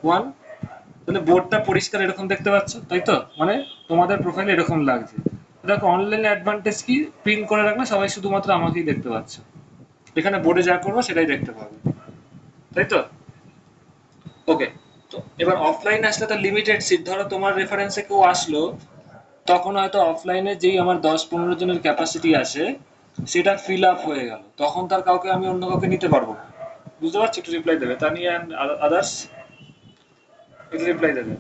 One. তাহলে বোর্ডটা পরিষ্কার এরকম দেখতে পাচ্ছ, তাই তো? মানে তোমাদের প্রোফাইল এরকম লাগছে। দেখো অনলাইনে অ্যাডভান্টেজ কি, প্রিন্ট করে রাখলে সবাই শুধুমাত্র আমাকেই দেখতে পাচ্ছ, এখানে বোর্ডে যা করবো সেটাই দেখতে পাবে, তাই তো? ওকে। তো এবার অফলাইনে আসলে তো লিমিটেড সিট, ধরো তোমার রেফারেন্সে কেউ আসলো, তখন হয়তো অফলাইনে যেই আমার 10-15 জনের ক্যাপাসিটি আছে সেটা ফিল আপ হয়ে গেল, তখন তার কাউকে আমি অন্য কাউকে নিতে পারবো না। বুঝতে পারছি? একটু রিপ্লাই দেবে তানিয়া অ্যান্ড আদার্স, একটু রিপ্লাই দেবে।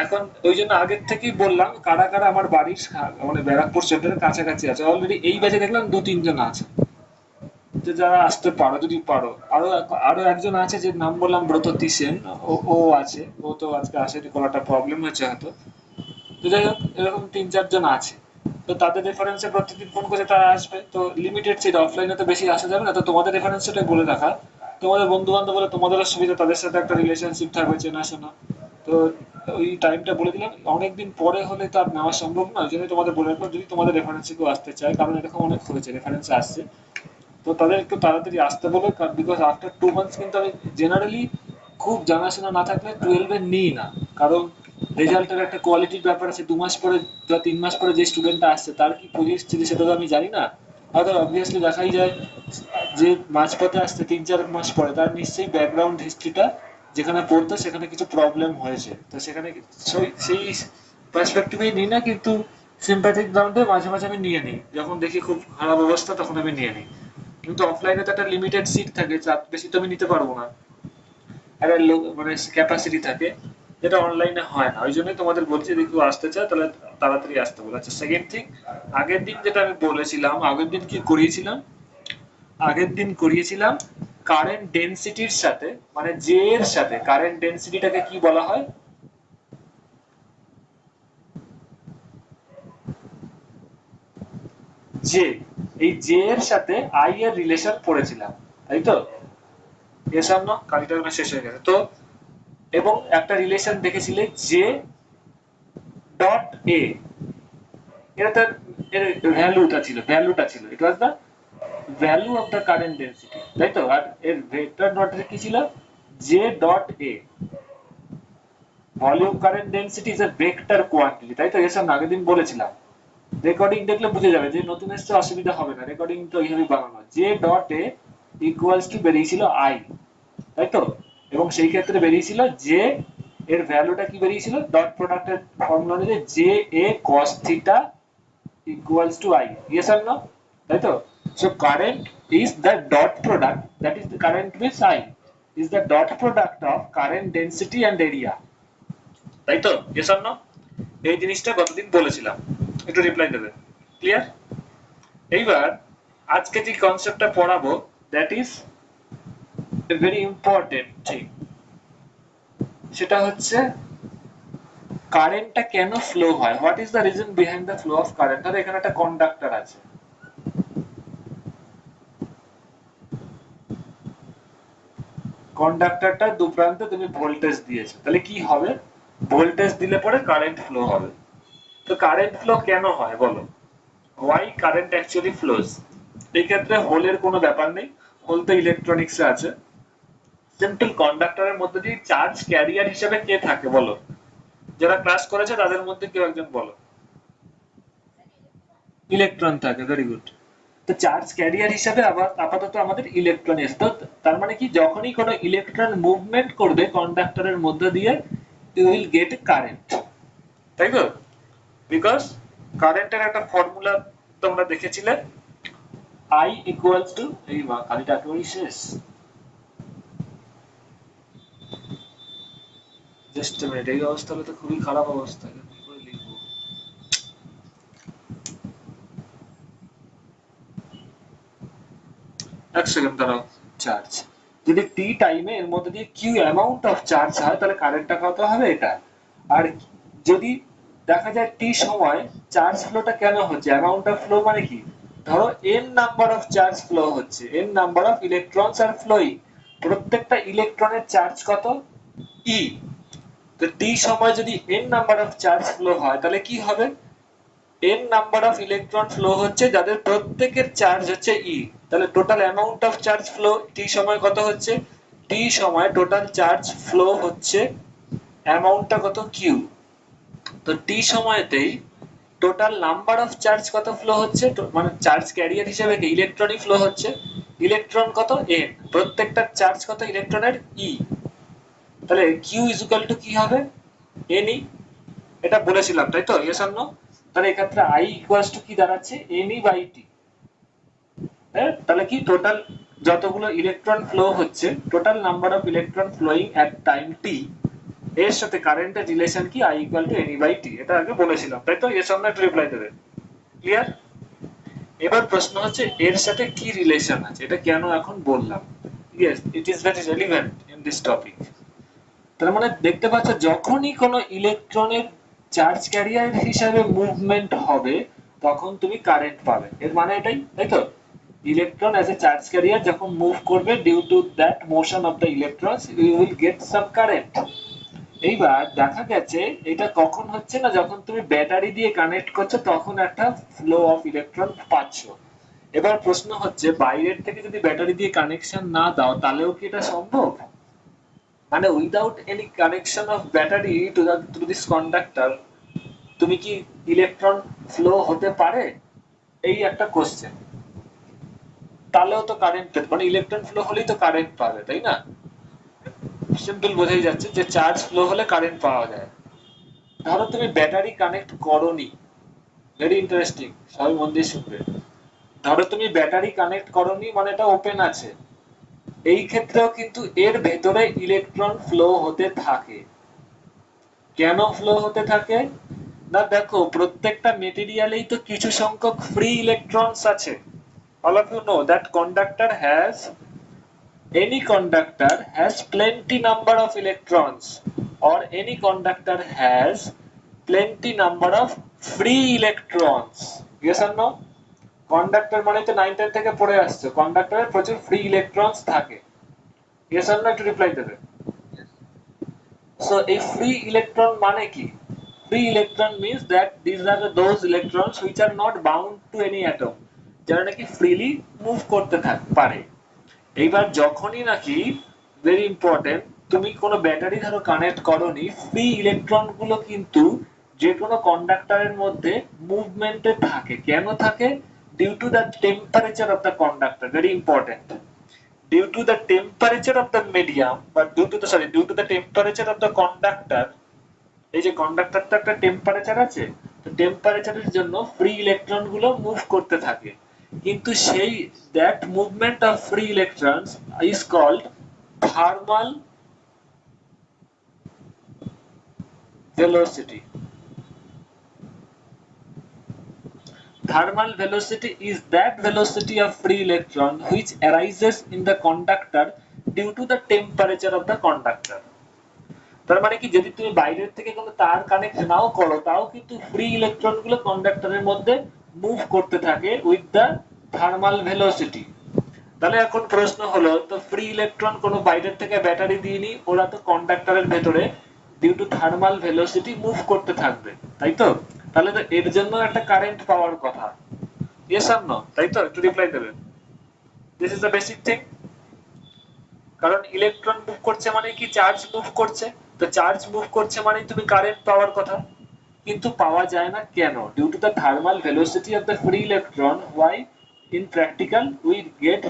এখন ওই জন্য আগের থেকেই বললাম কারা কারা আমার বাড়ির মানে ব্যারাকপুর সেন্টারের কাছাকাছি আছে। অলরেডি এই ব্যাচে দেখলাম 2-3 জন আছে, যে যারা আসতে পারো যদি পারো। আরো আরো একজন আছে যে নাম বললাম, ব্রততী সেন, ও আছে। ও তো আজকে আসেনি, কোনো একটা প্রবলেম হয়েছে হয়তো। তো যাই হোক, এরকম 3-4 জন আছে। তো তাদের রেফারেন্সে প্রত্যেকদিন ফোন করে তারা আসবে, তো লিমিটেড সিট, অফলাইনে তো বেশি আসা যাবে না। তো তোমাদের রেফারেন্সটাই বলে রাখা, তোমাদের বন্ধু বান্ধব বলে তোমাদেরও সুবিধা, তাদের সাথে একটা রিলেশনশিপ থাকবে, চেনাশোনা। তো ওই টাইমটা বলে দিলাম, অনেকদিন পরে হলে তো আর নেওয়া সম্ভব না, ওই জন্যই তোমাদের বলে রাখলাম যদি তোমাদের রেফারেন্সে কেউ আসতে চায়, কারণ এরকম অনেক হয়েছে রেফারেন্সে আসছে। তো তাদের একটু তাড়াতাড়ি আসতে বলো, বিকজ আফটার 2 মান্থস কিন্তু আমি জেনারেলি খুব জানাশোনা না থাকলে 12-এ নিই না। কারণ রেজাল্টের একটা কোয়ালিটির ব্যাপার আছে, 2 মাস পরে বা 3 মাস পরে যে স্টুডেন্টটা আসছে তার কি পরিস্থিতি সেটা তো আমি জানি না। হয়তো অবভিয়াসলি দেখাই যায় যে মাঝপথে আসছে 3-4 মাস পরে, তার নিশ্চয়ই ব্যাকগ্রাউন্ড হিস্ট্রিটা যেখানে পড়তো সেখানে কিছু প্রবলেম হয়েছে, তো সেখানে সেই পার্সপেক্টিভেই নিই না, কিন্তু সিম্প্যাথিক গ্রাউন্ডে মাঝে মাঝে আমি নিয়ে নিই, যখন দেখি খুব খারাপ অবস্থা তখন আমি নিয়ে নিই। কিন্তু অফলাইনে তো একটা লিমিটেড সিট থাকে, চাপ বেশি তো আমি নিতে পারবো না, একটা মানে ক্যাপাসিটি থাকে, যেটা অনলাইনে হয় না। ওই জন্যই তোমাদের বলছি যদি কেউ আসতে চায় তাহলে তাড়াতাড়ি আসতে বলে। আচ্ছা, সেকেন্ড থিং, আগের দিন যেটা আমি বলেছিলাম, আগের দিন কি করিয়েছিলাম, আগের দিন করিয়েছিলাম কারেন্ট ডেন্সিটির সাথে, মানে জে এর সাথে কারেন্ট ডেন্সিটিটাকে কি বলা হয়, জে। এই জে এর সাথে আই এর রিলেশন পড়েছিলাম, তাই তো? এর সামনে কালিটা শেষ হয়ে গেছে তো। এবং একটা রিলেশন দেখেছিলে জে ডট এ, এটা তার এর ভ্যালুটা ছিল it was the value of the current density, তাই তো? আর এর ভেক্টর ডট কি ছিল, J dot A, volume current density is a vector quantity, তাই তো? এর সামনে আগের দিন বলেছিলাম। রেকর্ডিং দেখলে বুঝে যাবে, যে নতুন এসছে অসুবিধা হবে না, রেকর্ডিং তো এইভাবেই বানানো। J dot A equals to বেরিয়েছিল আই, তাই তো? এবং সেই ক্ষেত্রে বেরিয়েছিল যে এর ভ্যালুটা কি বেরিয়েছিল, ডট প্রোডাক্টের ফর্মুলা অনুযায়ী J A cos theta equals to I. Yes or no? তাই তো? So current is the dot product, that is the current with I is the dot product of current density and area. তাই তো? Yes or no? এই জিনিসটা গতদিন বলেছিলাম, একটু reply দেবে। ক্লিয়ার? এইবার আজকে যে কনসেপ্টটা পড়াবো, that is a very important thing. সেটা হচ্ছে কারেন্টটা কেন ফ্লো হয়, what is the reason behind the flow of current. ধরো এখানে একটা কন্ডাক্টর আছে, কন্ডাক্টরটা দু প্রান্তে তুমি ভোল্টেজ দিয়েছো, তাহলে কি হবে, ভোল্টেজ দিলে পরে কারেন্ট ফ্লো হবে। তো কারেন্ট ফ্লো কেন হয় বলো, হোয়াই কারেন্ট অ্যাকচুয়ালি ফ্লোজ। এই ক্ষেত্রে হোলের কোনো ব্যাপার নেই, হোল তো ইলেকট্রনিক্সে আছে। সিম্পল কন্ডাক্টরের মধ্যে দিয়ে চার্জ ক্যারিয়ার হিসেবে কে থাকে বলো, যারা ক্লাস করেছে তাদের মধ্যে কেউ একজন বলো। ইলেকট্রন থাকে, ভেরি গুড। তো চার্জ ক্যারিয়ার হিসাবে আবার আপাতত আমাদের ইলেকট্রন এসে, তো তার মানে কি, যখনই কোনো ইলেকট্রন মুভমেন্ট করবে কন্ডাক্টরের মধ্যে দিয়ে ইউ উইল গেট কারেন্ট, তাই তো? বিকজ কারেন্টের একটা ফর্মুলা তোমরা দেখেছিলে, আই ইকুয়ালস টু, এই মা কালিটা একেবারেই শেষ, জাস্ট মিনিট, এই অবস্থা হলে তো খুবই খারাপ অবস্থা, কি করে লিখবো, এক সেকেন্ড দাঁড়াও। চার্জ যদি টি টাইমে এর মধ্যে দিয়ে কিউ অ্যামাউন্ট অফ চার্জ হয় তাহলে কারেন্টটা কত হবে এটা। আর যদি দেখা যায় টি সময় চার্জ ফ্লোটা কেন হচ্ছে, অ্যামাউন্ট অফ ফ্লো মানে কি, ধরো n number of charge flow হচ্ছে, n number of electrons are flowing, প্রত্যেকটা ইলেকট্রনের চার্জ কত, ই। তো টি সময় যদি n number of charge flow হয় তাহলে কি হবে, n number of electron flow হচ্ছে যাদের প্রত্যেকের চার্জ হচ্ছে ই, তাহলে total amount of charge flow t সময় কত হচ্ছে, টি সময় টোটাল চার্জ ফ্লো হচ্ছে, অ্যামাউন্টটা কত কিউ। তো টি সময়তেই টোটাল নাম্বার অফ চার্জ কত ফ্লো হচ্ছে, মানে চার্জ ক্যারিয়ার হিসেবে ইলেকট্রনই ফ্লো হচ্ছে, ইলেকট্রন কত এন, প্রত্যেকটা চার্জ কত ইলেকট্রনের ই। তাহলে কিউ ইজ ইকুয়াল টু কি হবে, এন ই, এটা বলেছিলাম তাই তো, ইয়েস অর নো? তাহলে এক্ষেত্রে আই ইকুয়ালস টু কি দাঁড়াচ্ছে, এন ই বাই টি। তাহলে কি টোটাল যতগুলো ইলেকট্রন ফ্লো হচ্ছে, total number of electron flowing at time t, এর সাথে কারেন্টের রিলেশন কি, I equal to n e by t. এটা আগে বলেছিলাম তাই তো, ইয়েস অর নো একটু রিপ্লাই দেবে। ক্লিয়ার? এবার প্রশ্ন হচ্ছে এর সাথে কি রিলেশন আছে, এটা কেন এখন বললাম। Yes, it is very relevant in this topic. তার মানে দেখতে পাচ্ছ যখনই কোনো ইলেকট্রনের চার্জ ক্যারিয়ার হিসাবে মুভমেন্ট হবে তখন তুমি কারেন্ট পাবে, এর মানে এটাই তাই তো। Electron as a charge carrier যখন মুভ করবে, due to that motion of the electrons you will get some current. এইবার দেখা গেছে এটা কখন হচ্ছে না, যখন তুমি ব্যাটারি দিয়ে কানেক্ট করছো তখন একটা ফ্লো অফ ইলেকট্রন পাচ্ছ। এবার প্রশ্ন হচ্ছে বাইরের থেকে যদি ব্যাটারি দিয়ে কানেকশন না দাও তাহলেও কি এটা সম্ভব, মানে without any connection off battery to this conductor তুমি কি ইলেকট্রন ফ্লো হতে পারে, এই একটা কোশ্চেন। তাহলেও তো কারেন্ট, মানে ইলেকট্রন ফ্লো হলেই তো কারেন্ট পাবে তাই না, সিম্পল বোঝাই যাচ্ছে যে চার্জ ফ্লো হলে কারেন্ট পাওয়া যায়। ধরো তুমি ব্যাটারি কানেক্ট করোনি, ভেরি ইন্টারেস্টিং, সবাই মন দিয়ে শুনবে। ধরো তুমি ব্যাটারি কানেক্ট করোনি, মানে এটা ওপেন আছে, এই ক্ষেত্রেও কিন্তু এর ভেতরে ইলেকট্রন ফ্লো হতে থাকে। কেন ফ্লো হতে থাকে না, দেখো প্রত্যেকটা মেটেরিয়ালেই তো কিছু সংখ্যক ফ্রি ইলেকট্রনস আছে। all of you know that conductor has, any conductor has plenty number of electrons, or any conductor has plenty number of free electrons, yes or no? Conductor মানে তো 9 10 থেকে পড়ে আসছে, কন্ডাক্টরে প্রচুর ফ্রি ইলেকট্রনস থাকে, yes or no একটু reply দেবে। So a free electron মানে কি, free electron means that these are those electrons which are not bound to any atom, যারা নাকি ফ্রিলি মুভ করতে পারে। এইবার যখনই নাকি, ভেরি ইম্পর্টেন্ট, তুমি কোনো ব্যাটারি ধরো কানেক্ট করোনি, ফ্রি ইলেকট্রন গুলো কিন্তু যে কোনো কন্ডাক্টরের মধ্যে মুভমেন্টে থাকে। কেন থাকে, due to the temperature of the conductor, very important. Due to the temperature of the medium, but due to the temperature of the conductor, এই যে কন্ডাক্টরটা একটা টেম্পারেচার আছে, তো টেম্পারেচারের জন্য ফ্রি ইলেকট্রন গুলো মুভ করতে থাকে, কিন্তু সেই that movement of free electrons is called thermal velocity. Thermal velocity is that velocity of free electron which arises in the conductor due to the temperature of the conductor. তার মানে কি, যদি তুমি বাইরের থেকে কোনো তার কানেক্ট নাও করো তাও কিন্তু ফ্রি ইলেকট্রন গুলো কন্ডাক্টরের মধ্যে মুভ করতে থাকে উইথ দ্য থার্মাল ভেলোসিটি। তাহলে এখন প্রশ্ন হলো, তো ফ্রি ইলেকট্রন কোনো বাইরের থেকে ব্যাটারি দিইনি, ওরা তো কন্ডাক্টরের ভেতরে due to thermal velocity move করতে থাকবে তাই তো, তাহলে তো এর জন্য একটা কারেন্ট পাওয়ার কথা, ইয়েস অর নো, তাই তো, একটু রিপ্লাই দেবেন। This is the basic thing. কারণ ইলেকট্রন মুভ করছে মানে কি, চার্জ মুভ করছে, তো চার্জ মুভ করছে মানে তুমি কারেন্ট পাওয়ার কথা, কিন্তু পাওয়া যায় না কেন, due to the thermal velocity of the free electron, why in practical we get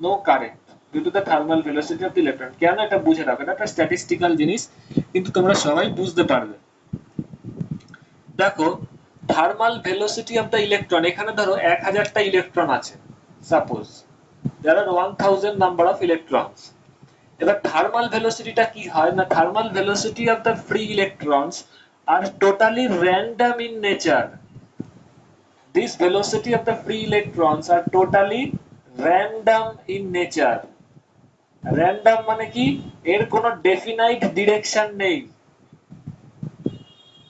no current due to the thermal velocity of the electron. কেন, এটা বুঝে রাখো, এটা একটা স্ট্যাটিস্টিক্যাল জিনিস, কিন্তু তোমরা সবাই বুঝতে পারবে। দেখো thermal velocity of the electron, এখানে ধরো 1000টা ইলেকট্রন আছে suppose, there are 1000 number of electrons। এবার থার্মাল ভেলোসিটিটা কি হয় না, thermal velocity of the free electrons are totally random in nature. This velocity of the free electrons are totally random in nature. Random মানে কি, এর কোনো ডেফিনাইট ডিরেকশন নেই।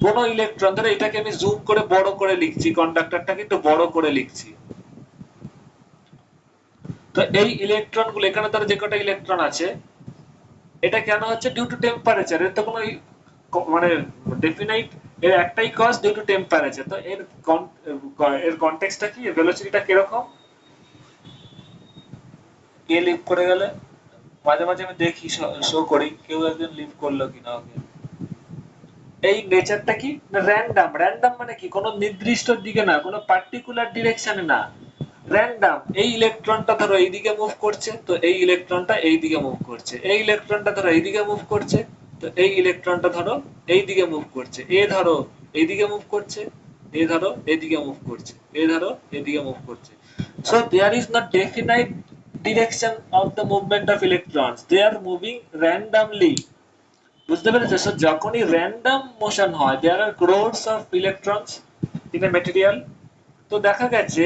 কোন ইলেকট্রন, ধরো এটাকে আমি জুম করে বড় করে লিখছি, কন্ডাক্টরটা কিন্তু বড় করে লিখছি, তো এই ইলেকট্রন গুলো এখানে ধরো যে কটা ইলেকট্রন আছে, এটা কেন হচ্ছে, ডিউ টু টেম্পারেচার, এর তো কোনো মানে ডেফিনাইট, এর একটাই কজ, ডিউ টু টেম্পারেচার। তো এর কনটেক্সটটা কি, ভেলোসিটিটা কিরকম, কে লিভ করে গেলে, মাঝে মাঝে আমি দেখি, শো করি কেউ একজন লিভ করলো কিনা ওকে। এই নেচারটা কি, র্যান্ডম। র্যান্ডম মানে কি, কোনো নির্দিষ্ট দিকে না, কোনো পার্টিকুলার ডিরেকশনে না, র্যান্ডম। এই ইলেকট্রনটা ধরো এইদিকে মুভ করছে, তো এই ইলেকট্রনটা এইদিকে মুভ করছে, এই ইলেকট্রনটা ধরো এইদিকে মুভ করছে, তো এই ইলেকট্রনটা ধরো এইদিকে মুভ করছে, এ ধরো এইদিকে মুভ করছে, এ ধরো এদিকে মুভ করছে, এ ধরো এদিকে মুভ করছে। So there is not definite direction of the movement of electrons, they are moving randomly। বুঝতে পেরেছো? সো যখনই র্যান্ডম মোশন হয়, there are crowds of electrons in a material. তো দেখা গেছে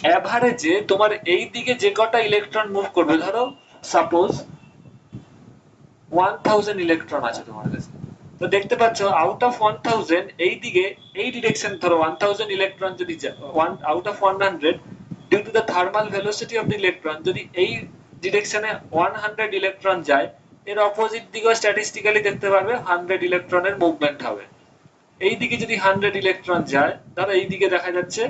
অ্যাভারেজে তোমার এই দিকে যে কটা ইলেকট্রন মুভ করবে, ধরো সাপোজ 1000 ইলেকট্রন আছে তোমার কাছে, তো দেখতে পাচ্ছ আউট অফ 1000 এই দিকে, এই ডিরেকশন ধরো 1000 ইলেকট্রন যদি out of 100, due to the thermal velocity of the electron, যদি এই ডিরেকশনে 100 ইলেকট্রন যায়, এর অপোজিট দিকেও স্ট্যাটিস্টিক্যালি দেখতে পারবে 100 ইলেকট্রনের মুভমেন্ট হবে। এই দিকে যদি 100 ইলেকট্রন যায়, তাহলে এই দিকে দেখা যাচ্ছে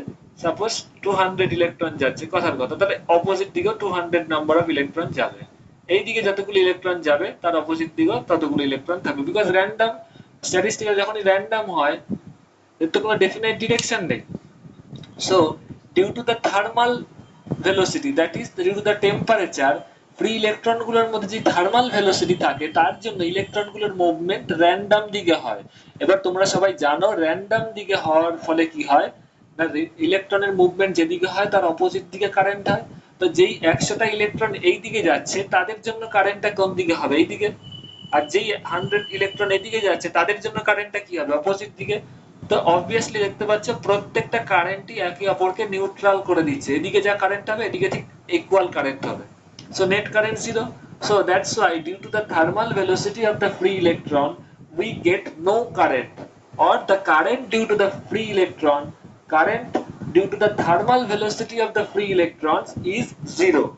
সাপোজ 200 ইলেকট্রন যাচ্ছে, কথার কথা, তাহলে অপোজিট দিকেও 200 নাম্বার অফ ইলেকট্রন যাবে। এই দিকে যতগুলো ইলেকট্রন যাবে তার অপোজিট দিকেও ততগুলো ইলেকট্রন থাকবে, বিকজ র্যান্ডম, স্ট্যাটিস্টিক্যাল যখনই র্যান্ডম হয়, এর তো কোনো ডেফিনাইট ডিরেকশন নেই। So due to the thermal velocity, that is due to the temperature, free electron গুলোর মধ্যে যে থার্মাল ভেলোসিটি থাকে, তার জন্য ইলেকট্রন গুলোর মুভমেন্ট র্যান্ডম দিকে হয়। এবার তোমরা সবাই জানো র্যান্ডম দিকে হওয়ার ফলে কি হয় না, ইলেকট্রনের মুভমেন্ট যেদিকে হয় তার অপোজিট দিকে কারেন্ট হয়। তো যেই 100টা ইলেকট্রন এই দিকে যাচ্ছে, তাদের জন্য কারেন্টটা কোন দিকে হবে, এই দিকে। আর যেই 100 ইলেকট্রন এদিকে যাচ্ছে, তাদের জন্য কারেন্টটা কি হবে, অপোজিট দিকে। তো অবভিয়াসলি দেখতে পাচ্ছ প্রত্যেকটা কারেন্টই একে অপরকে নিউট্রাল করে দিচ্ছে, এদিকে যা কারেন্ট হবে এদিকে ঠিক ইকুয়াল কারেন্ট হবে। So net current zero. So that's why due to the thermal velocity of the free electron we get no current, or the current due to the free electron, current due to the thermal velocity of the free electrons is zero,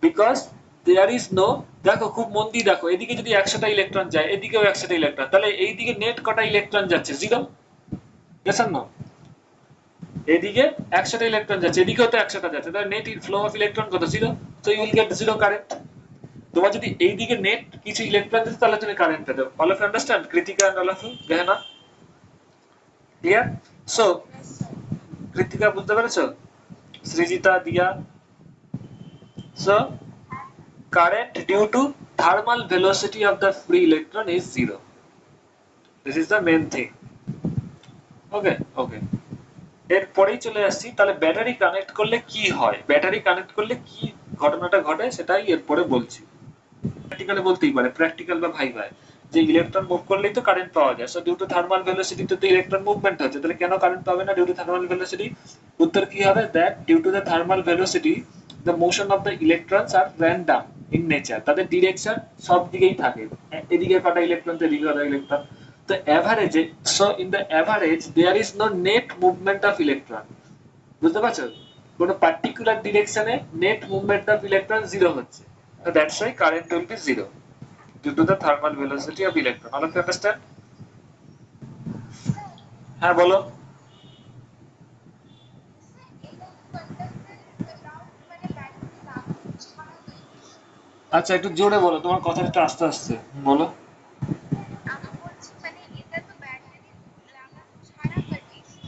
because there is no, দেখো খুব মন দিয়ে দেখো, এদিকে যদি 100টা electron যায়, এদিকেও 100টা electron, তাহলে এই দিকে নেট কটা ইলেকট্রন যাচ্ছে, জিরো। Yes or no? এদিকে 100টা ইলেকট্রন যাচ্ছে, এদিকেও তো 100টা যাচ্ছে, তাহলে নেট ফ্লো অফ ইলেকট্রন কত, zero. So you will get zero current. তোমার যদি এইদিকে নেট কিছু ইলেকট্রন যেত, তাহলে তুমি কারেন্ট পেতে। All of you understand, Kritika and all of you, Gehna? Clear? So Kritika বুঝতে পেরেছো? Srijita, Diya? So current due to thermal velocity of the free electron is zero. This is the main thing. Okay, okay. এরপরেই চলে আসছি, তাহলে ব্যাটারি কানেক্ট করলে কি হয়, battery connect করলে কি ঘটনাটা ঘটে সেটাই এরপরে বলছি। প্র্যাকটিক্যালি বলতেই পারে, প্র্যাকটিক্যাল বা ভাইভায়, যে ইলেকট্রন মুভ করলেই তো কারেন্ট পাওয়া যায়। So due to thermal velocity তো ইলেকট্রন মুভমেন্ট হচ্ছে, তাহলে কেন কারেন্ট পাবে না ডিউ টু থার্মাল ভেলোসিটি? উত্তর কি হবে, that due to the thermal velocity the motion of the electrons are random in nature, তাদের ডিরেকশন সব দিকেই থাকে, এদিকে কটা ইলেকট্রন তো এদিকে কটা ইলেকট্রন। তো অ্যাভারেজে, so in the average there is no net movement of electron. বুঝতে পারছো? কোনো পার্টিকুলার ডিরেকশনে net movement of electron zero হচ্ছে। So that's why current will be zero due to the thermal velocity of electron. All of you understand? হ্যাঁ বলো। আচ্ছা একটু জোরে বলো, তোমার কথাটা একটু আস্তে আস্তে বলো।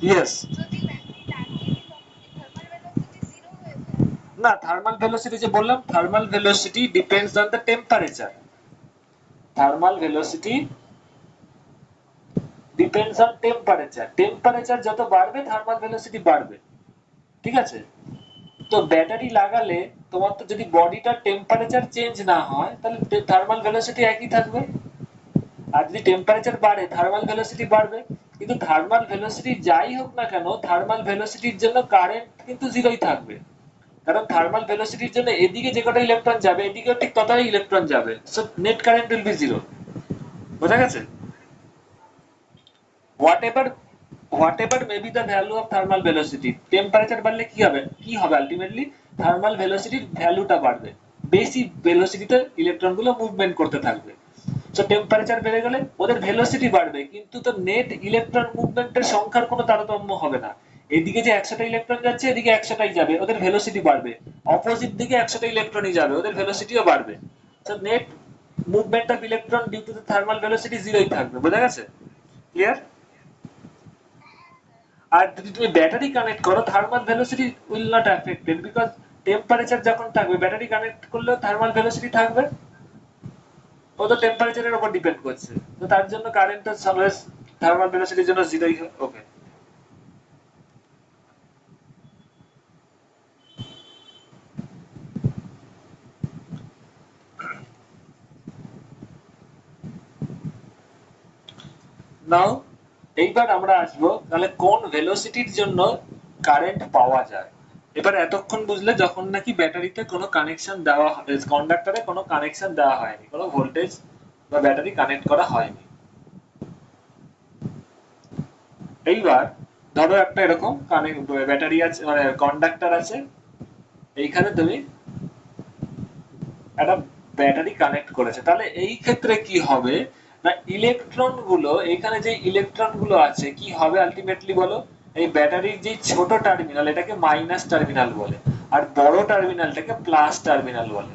ইয়েস। না, থার্মাল ভেলোসিটি যে বললাম, thermal velocity depends on the temperature. Thermal velocity depends on temperature, temperature যত বাড়বে থার্মাল ভেলোসিটি বাড়বে, ঠিক আছে? তো ব্যাটারি লাগালে তোমার তো যদি বডিটার টেম্পারেচার চেঞ্জ না হয়, তাহলে থার্মাল ভেলোসিটি একই থাকবে। আর যদি টেম্পারেচার বাড়ে থার্মাল ভেলোসিটি বাড়বে। কিন্তু থার্মাল ভেলোসিটি যাই হোক না কেন, থার্মাল ভেলোসিটির জন্য কারেন্ট কিন্তু জিরোই থাকবে, কারণ থার্মাল ভেলোসিটির জন্য এদিকে যে কটা ইলেকট্রন যাবে এদিকেও ঠিক ততটাই ইলেকট্রন যাবে। So net current will be zero. বোঝা গেছে? whatever whatever may be the value of thermal velocity, temperature বাড়লে কি হবে আলটিমেটলি, থার্মাল ভেলোসিটির ভ্যালুটা বাড়বে, বেশি ভেলোসিটিতে ইলেকট্রন গুলো মুভমেন্ট করতে থাকবে। সো টেম্পারেচার বেড়ে গেলে ওদের ভেলোসিটি বাড়বে, কিন্তু তো নেট ইলেকট্রন মুভমেন্টের সংখ্যার কোনো তারতম্য হবে না। এদিকে যে 100টা ইলেকট্রন যাচ্ছে, এদিকে 100টাই যাবে, ওদের ভেলোসিটি বাড়বে। অপোজিট দিকে 100টা ইলেকট্রনই যাবে, ওদের ভেলোসিটিও বাড়বে। So net movement of electron due to the thermal velocity জিরোই থাকবে, বোঝা গেছে? ক্লিয়ার? আর যদি তুমি ব্যাটারি কানেক্ট করো thermal velocity will not affected, because temperature যখন থাকবে ব্যাটারি কানেক্ট করলেও থার্মাল ভেলোসিটি থাকবে, ও তো টেম্পারেচারের উপর ডিপেন্ড করছে, তো তার জন্য কারেন্টটা অলওয়েজ থার্মাল ভেলোসিটির জন্য জিরোই হয়। ওকে, নাও এইবার আমরা আসবো তাহলে কোন ভেলোসিটির জন্য কারেন্ট পাওয়া যায়। এবার এতক্ষণ বুঝলে যখন নাকি ব্যাটারিতে কোনো কানেকশন দেওয়া, কন্ডাক্টরে কোনো কানেকশন দেওয়া হয়নি, কোনো ভোল্টেজ বা ব্যাটারি কানেক্ট করা হয়নি। এইবার ধরো একটা এরকম ব্যাটারি আছে, মানে কন্ডাক্টর আছে, এইখানে তুমি একটা ব্যাটারি কানেক্ট করেছে, তাহলে এই ক্ষেত্রে কি হবে না, ইলেকট্রন গুলো, এখানে যে ইলেকট্রন গুলো আছে কি হবে আলটিমেটলি বলো, এই ব্যাটারির যে ছোট টার্মিনাল এটাকে মাইনাস টার্মিনাল বলে, আর বড় টার্মিনালটাকে প্লাস টার্মিনাল বলে।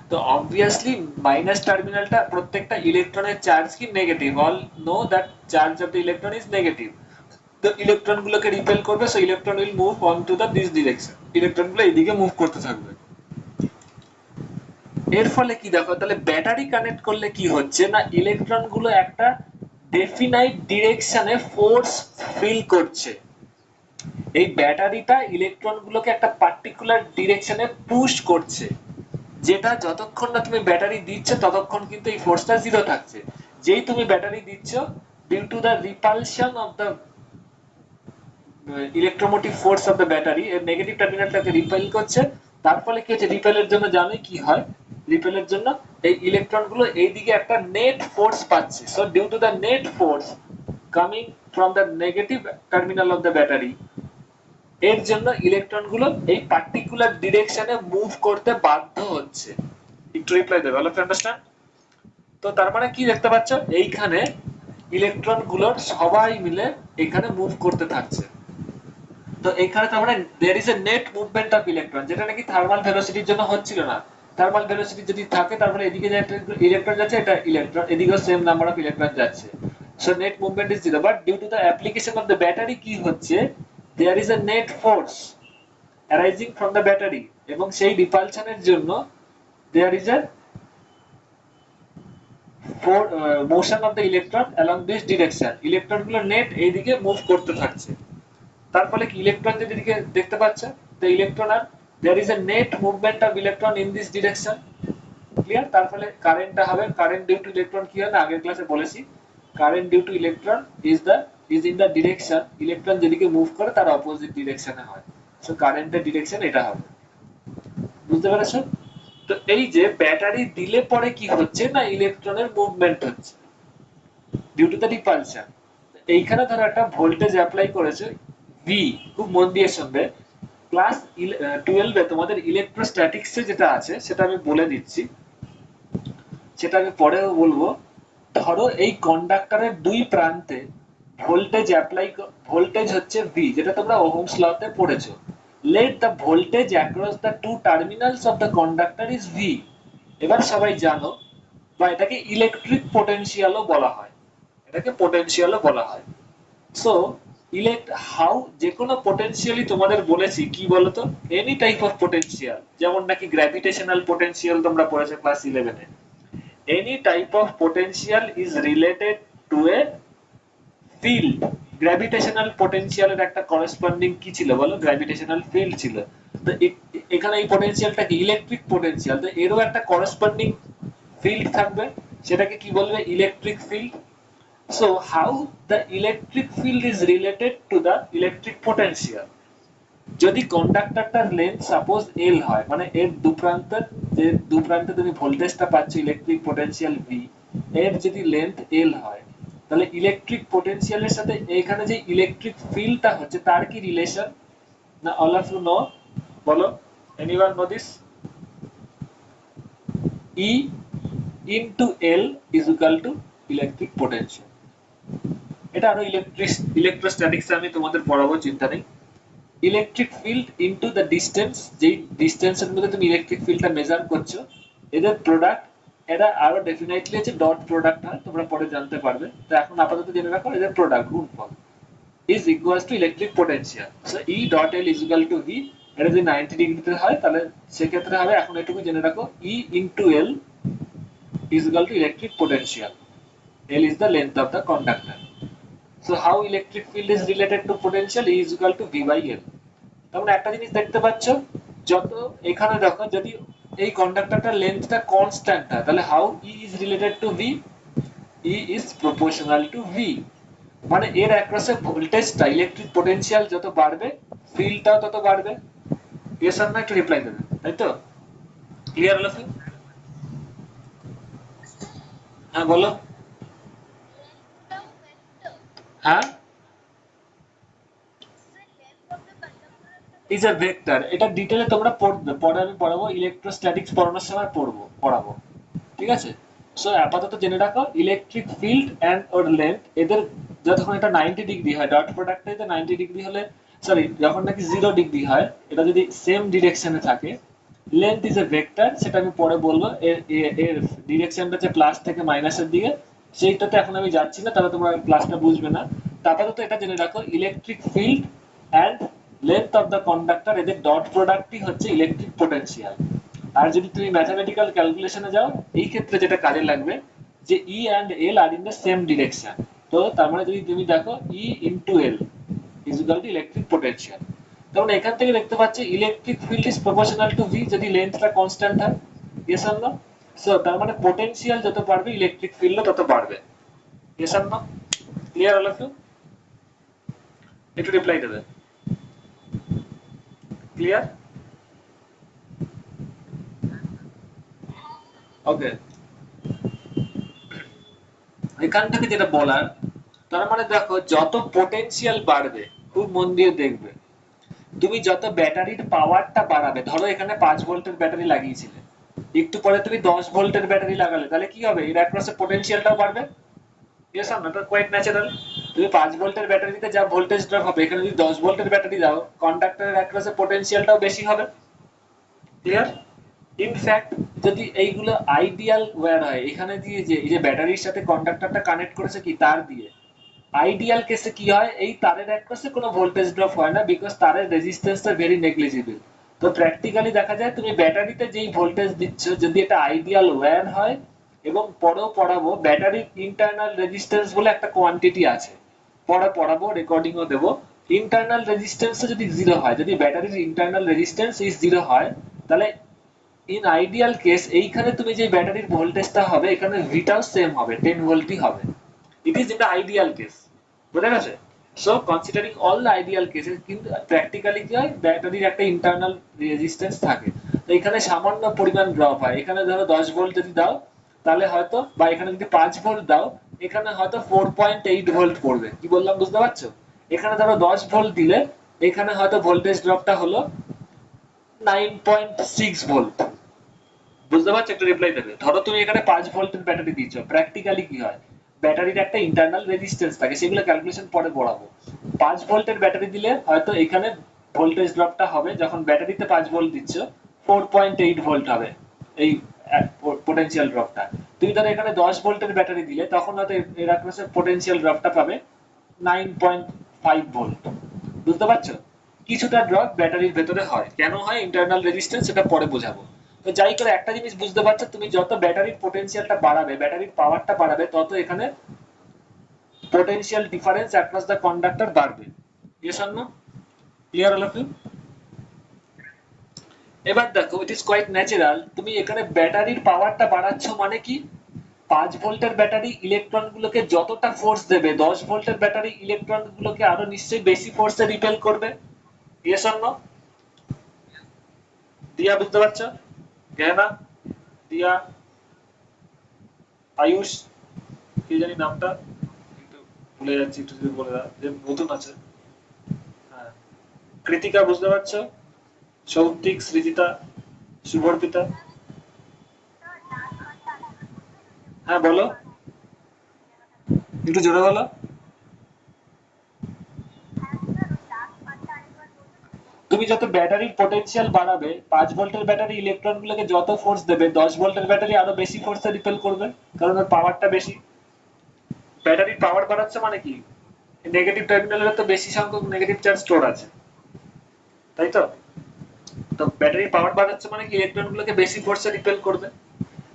তো অবভিয়াসলি মাইনাস টার্মিনালটা প্রত্যেকটা ইলেকট্রনের চার্জ কি negative, all know that charge of the electron is negative. তো ইলেকট্রন গুলোকে রিপেল করবে, so electron will move on to the this direction, electron গুলো এইদিকে মুভ করতে থাকবে। এর ফলে কি দেখো, তাহলে ব্যাটারি কানেক্ট করলে কি হচ্ছে না, ইলেকট্রন গুলো একটা ডেফিনাইট ডিরেকশনে ফোর্স ফিল করছে। এই ব্যাটারিটা ইলেকট্রন গুলোকে একটা পার্টিকুলার ডিরেকশনে পুশ করছে, যেটা যতক্ষণ না তুমি ব্যাটারি দিচ্ছ ততক্ষণ কিন্তু এই ফোর্সটা জিরো থাকছে। যেই তুমি ব্যাটারি দিচ্ছ, due to the repulsion of the electromotive force of the battery, এর নেগেটিভ টার্মিনালটাকে রিপেল করছে। তার ফলে কি হচ্ছে, রিপেলের জন্য জানোই কি হয়, রিপেলের জন্য এই ইলেকট্রন গুলো এইদিকে একটা নেট ফোর্স পাচ্ছে। So due to the net force coming from the negative terminal of the battery, এর জন্য ইলেকট্রন গুলো এই পার্টিকুলার ডিরেকশনে মুভ করতে বাধ্য হচ্ছে। একটু রিপ্লাই দেবে, অল অফ ইউ আন্ডারস্ট্যান্ড? তো তার মানে কি দেখতে পাচ্ছ, এইখানে ইলেকট্রন গুলোর সবাই মিলে এখানে মুভ করতে থাকছে। তো এখানে তার মানে there is a net movement of electron, যেটা নাকি থার্মাল ভেলোসিটির জন্য হচ্ছিল না। থার্মাল ভেলোসিটি যদি থাকে তার মানে এদিকে যে ইলেকট্রন যাচ্ছে, এটা ইলেকট্রন, এদিকেও সেম নাম্বার অফ ইলেকট্রন যাচ্ছে। So net movement is zero, but due to the application of the battery কি হচ্ছে, there is a net force arising from the battery, এবং সেই রিপালশনের জন্য there is a motion of the electron along this direction, electron গুলো net এইদিকে move করতে থাকছে। তার ফলে কি ইলেকট্রন যেদিকে দেখতে পাচ্ছে, the electron are there is a net movement of electron in this direction, clear? তার ফলে কারেন্টটা হবে, কারেন্ট ডিউ টু ইলেকট্রন কি হয় না, আগের ক্লাসে বলেছি, current due to electron is in the direction, electron যেদিকে মুভ করে তার অপোজিট ডিরেকশনে হয়। সো কারেন্টের ডিরেকশন এটা হবে, বুঝতে পেরেছো? তো এই যে ব্যাটারি দিলে পরে কি হচ্ছে না, ইলেকট্রনের মুভমেন্ট হচ্ছে ডিউ টু দ্য রিপালশন। এইখানে ধরো একটা ভোল্টেজ অ্যাপ্লাই করেছে ভি, খুব মন দিয়ে শুনবে, ক্লাস 12 তোমাদের ইলেকট্রোস্ট্যাটিক্সে যেটা আছে সেটা আমি বলে দিচ্ছি, সেটা আমি পরেও বলবো। ধরো এই কন্ডাক্টরের দুই প্রান্তে ভোল্টেজ অ্যাপ্লাই, ভোল্টেজ হচ্ছে ভি, যেটা তোমরা ওহমস লতে পড়েছো। Let the voltage across the two terminals of the conductor is V. এবার সবাই জানো, বা এটাকে ইলেকট্রিক পোটেনশিয়ালও বলা হয়, এটাকে পোটেনশিয়ালও বলা হয়। সো হাউ, যে কোনো পোটেনশিয়ালই তোমাদের বলেছি কি বলতো, এনি টাইপ অফ পোটেনশিয়াল, যেমন নাকি গ্র্যাভিটেশনাল পোটেনশিয়াল তোমরা পড়েছো ক্লাস 11 এ, any type of potential is related to a field. Gravitational পোটেনশিয়ালের একটা করেসপন্ডিং কি ছিল বলো, গ্র্যাভিটেশনাল ফিল্ড ছিল। তো এখানে এই পোটেনশিয়ালটা কি ইলেকট্রিক পোটেনশিয়াল, তো এরও একটা করেসপন্ডিং ফিল্ড থাকবে, সেটাকে কি বলবে, electric field. So how the electric field is related to the electric potential? যদি কন্ডাক্টরটার লেন্থ সাপোজ এল হয়, মানে এর দু প্রান্তে তুমি ভোল্টেজটা পাচ্ছ ইলেকট্রিক পোটেনশিয়াল ভি, এর যদি লেন্থ এল হয়, তাহলে ইলেকট্রিক পোটেনশিয়ালের সাথে এখানে যে ইলেকট্রিক ফিল্ডটা হচ্ছে তার কি রিলেশন, না অল অফ ইউ নো, বলো, anyone know this? E into L is equal to electric potential। এটা আরো ইলেকট্রোস্ট্যাটিক্স আমি তোমাদের পড়াবো, চিন্তা নেই। Electric field into the distance, যেই ডিসটেন্সের মধ্যে তুমি ইলেকট্রিক ফিল্ডটা মেজার করছো, এদের প্রোডাক্ট এরা আরো ডেফিনেটলি হচ্ছে ডট প্রোডাক্ট হয়, তোমরা পরে জানতে পারবে। তো এখন আপাতত জেনে রাখো এদের প্রোডাক্ট গুণফল is equals to electric potential. So E dot L is equal to V, এটা যদি 90 ডিগ্রিতে হয় তাহলে সেক্ষেত্রে হবে, এখন এটুকু জেনে রাখো, E into L is equal to electric potential. L is the length of the conductor. So how electric field is related to potential? E is equal to V by L. তোমরা একটা জিনিস দেখতে পাচ্ছ, যত এখানে দেখো যদি এই কন্ডাক্টরটার লেন্থটা কনস্ট্যান্ট হয় তাহলে how E is related to V? E is proportional to V. মানে এর অ্যাক্রসে ভোল্টেজটা ইলেকট্রিক পোটেনশিয়াল যত বাড়বে ফিল্ডটাও তত বাড়বে। ইয়েস অর নো একটু রিপ্লাই দেবে, তাই তো? ক্লিয়ার হলো কি? হ্যাঁ বলো। হ্যাঁ, ইজ আ ভেক্টর, এটা ডিটেইলে তোমরা পড়বে, পরে আমি পড়াবো, ইলেকট্রোস্ট্যাটিক্স পড়ানোর সময় পড়াবো, ঠিক আছে? সো আপাতত জেনে রাখো electric field and or length, এদের যতক্ষণ এটা 90 ডিগ্রি হয়, ডট প্রোডাক্টটা যদি 90 ডিগ্রি হলে, সরি যখন নাকি 0 ডিগ্রি হয়, এটা যদি সেম ডিরেকশনে থাকে, লেন্থ ইজ এ ভেক্টর, সেটা আমি পরে বলবো। এর ডিরেকশনটা হচ্ছে প্লাস থেকে মাইনাসের দিকে, সেইটাতে এখন আমি যাচ্ছি না, তাহলে তোমরা ক্লাসটা বুঝবে না। তো আপাতত এটা জেনে রাখো electric field and length of the conductor, এদের ডট প্রোডাক্টই হচ্ছে ইলেকট্রিক পোটেনশিয়াল। আর যদি তুমি ম্যাথমেটিক্যাল ক্যালকুলেশনে যাও, এই ক্ষেত্রে যেটা কাজে লাগবে যে E and L are in the same direction. তো তার মানে যদি তুমি দেখো E into L is equal to electric potential, তখন এখান থেকে দেখতে পাচ্ছি electric field is proportional to V যদি লেন্থটা কনস্ট্যান্ট হয়। Yes or no? সো তার মানে পোটেনশিয়াল যত বাড়বে ইলেকট্রিক ফিল্ডও তত বাড়বে। Yes or no? ক্লিয়ার হলো কি? একটু রিপ্লাই দেবে। ক্লিয়ার? ওকে, এখান থেকে যেটা বলার, তার মানে দেখো যত পোটেনশিয়াল বাড়বে, খুব মন দিয়ে দেখবে, তুমি যত ব্যাটারির পাওয়ারটা বাড়াবে, ধরো এখানে 5 ভোল্টের ব্যাটারি লাগিয়েছিলে, একটু পরে তুমি 10 ভোল্টের ব্যাটারি লাগালে, তাহলে কি হবে? এর অ্যাক্রসে পোটেনশিয়ালটাও বাড়বে। Yes or no? এটা কোয়াইট ন্যাচারাল। তুমি 5 ভোল্টের ব্যাটারিতে যা ভোল্টেজ ড্রপ হবে, এখানে যদি 10 ভোল্টের ব্যাটারি দাও, কন্ডাক্টরের অ্যাক্রসে পোটেনশিয়ালটাও বেশি হবে। ক্লিয়ার? ইনফ্যাক্ট যদি এইগুলো আইডিয়াল ওয়্যার হয়, এখানে দিয়ে যে এই যে ব্যাটারির সাথে কন্ডাক্টরটা কানেক্ট করেছে কি তার দিয়ে, আইডিয়াল কেসে কি হয়, এই তারের অ্যাক্রসে কোনো ভোল্টেজ ড্রপ হয় না, বিকজ তারের রেজিস্ট্যান্সটা ভেরি নেগলিজিবল। তো প্র্যাকটিক্যালি দেখা যায় তুমি ব্যাটারিতে যেই ভোল্টেজ দিচ্ছ, যদি এটা আইডিয়াল ওয়্যার হয়, এবং পরেও পড়াবো ব্যাটারির ইন্টারনাল রেজিস্ট্যান্স বলে একটা কোয়ান্টিটি আছে, পরে পড়াবো, রেকর্ডিংও দেবো। ইন্টারনাল রেজিস্ট্যান্স যদি জিরো হয়, যদি ব্যাটারির ইন্টারনাল রেজিস্ট্যান্স ইজ জিরো হয়, তাহলে ইন আইডিয়াল কেস এইখানে তুমি যে ব্যাটারির ভোল্টেজটা হবে, এখানে ভিটাও সেম হবে, 10 ভোল্টই হবে। It is in the ideal case, বোঝা গেছে? So considering all the ideal cases, কিন্তু প্র্যাকটিক্যালি কি হয়, ব্যাটারির একটা ইন্টারনাল রেজিস্ট্যান্স থাকে, তো এখানে সামান্য পরিমাণ ড্রপ হয়। এখানে ধরো 10 ভোল্ট যদি দাও, তাহলে হয়তো, বা এখানে যদি 5 ভোল্ট দাও, এখানে হয়তো 4.8 ভোল্ট পড়বে। কি বললাম বুঝতে পারছো? এখানে ধরো 10 ভোল্ট দিলে, এখানে হয়তো ভোল্টেজ ড্রপটা হলো 9.6 ভোল্ট। বুঝতে পারছো? একটু রিপ্লাই দেবে। ধরো তুমি এখানে 5 ভোল্টের ব্যাটারি দিচ্ছ, প্র্যাকটিক্যালি কি হয়, ব্যাটারির একটা ইন্টারনাল রেজিস্ট্যান্স থাকে, সেগুলো ক্যালকুলেশন পরে পড়াবো। 5 ভোল্টের ব্যাটারি দিলে হয়তো এখানে ভোল্টেজ ড্রপটা হবে, যখন ব্যাটারিতে 5 ভোল্ট দিচ্ছ, 4.8 ভোল্ট হবে এই পোটেনশিয়াল ড্রপটা। তুমি ধরো এখানে 10 ভোল্টের ব্যাটারি দিলে, তখন হয়তো এর আক্রসে পোটেনশিয়াল ড্রপটা পাবে 9.5 ভোল্ট। বুঝতে পারছো? কিছুটা ড্রপ ব্যাটারির ভেতরে হয়, কেন হয় ইন্টারনাল রেজিস্ট্যান্স, সেটা পরে বোঝাবো। তো যাই করে একটা জিনিস বুঝতে পারছো, তুমি যত ব্যাটারির পোটেনশিয়ালটা বাড়াবে, ব্যাটারির পাওয়ারটা বাড়াবে, তত এখানে potential difference across the conductor বাড়বে। Yes or no? ক্লিয়ার হলো কি? এবার দেখো, ইট ইজ কোয়াইট ন্যাচারাল, তুমি এখানে ব্যাটারির পাওয়ারটা বাড়াচ্ছ মানে কি, 5 ভোল্টের ব্যাটারি ইলেকট্রন গুলোকে যতটা ফোর্স দেবে, 10 ভোল্টের ব্যাটারি ইলেকট্রন গুলোকে আরো নিশ্চয়ই বেশি ফোর্সে রিপেল করবে। Yes or no? দিয়া বুঝতে পারছো? গেনা, দিয়া, আয়ুষ, কি জানি নামটা, একটু ভুলে যাচ্ছি, একটু যদি বলে দাও, যে নতুন আছে। হ্যাঁ, কৃতিকা বুঝতে পারছো? সৌতিক, সৃজিতা, শুভর্পিতা। হ্যাঁ বলো, একটু জোরে বলো। তুমি যত ব্যাটারির পোটেনশিয়াল বাড়াবে, 5 ভোল্টের ব্যাটারি ইলেকট্রন গুলোকে যত ফোর্স দেবে, 10 ভোল্টের ব্যাটারি আরো বেশি ফোর্সে রিপেল করবে, কারণ ওর পাওয়ারটা বেশি। ব্যাটারির পাওয়ার বাড়াচ্ছে মানে কি, নেগেটিভ টার্মিনালের তো বেশি সংখ্যক নেগেটিভ চার্জ স্টোর আছে, তাই তো? তো ব্যাটারির পাওয়ার বাড়াচ্ছে মানে কি ইলেকট্রন গুলোকে বেশি ফোর্সে রিপেল করবে।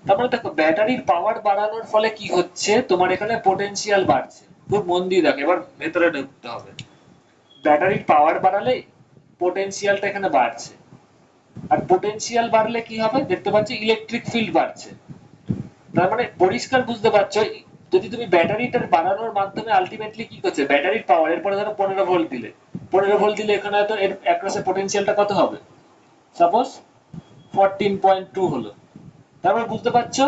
তারপরে দেখো ব্যাটারির পাওয়ার বাড়ানোর ফলে কি হচ্ছে, তোমার এখানে পোটেনশিয়াল বাড়ছে। খুব মন দিয়ে দেখো, এবার ভেতরে ঢুকতে হবে। ব্যাটারির পাওয়ার বাড়ালে পোটেনশিয়ালটা এখানে বাড়ছে, আর পোটেনশিয়াল বাড়লে কি হবে, দেখতে পাচ্ছি ইলেকট্রিক ফিল্ড বাড়ছে। তার মানে পরিষ্কার বুঝতে পারছো, যদি তুমি ব্যাটারিটার বাড়ানোর মাধ্যমে আলটিমেটলি কি করছে, ব্যাটারির পাওয়ার, এরপরে ধরো 15 ভোল্ট দিলে, 15 ভোল্ট দিলে এখানে হয়তো এর অ্যাক্রসে পোটেনশিয়ালটা কত হবে, সাপোজ 14.2 হলো। তারপর বুঝতে পারছো,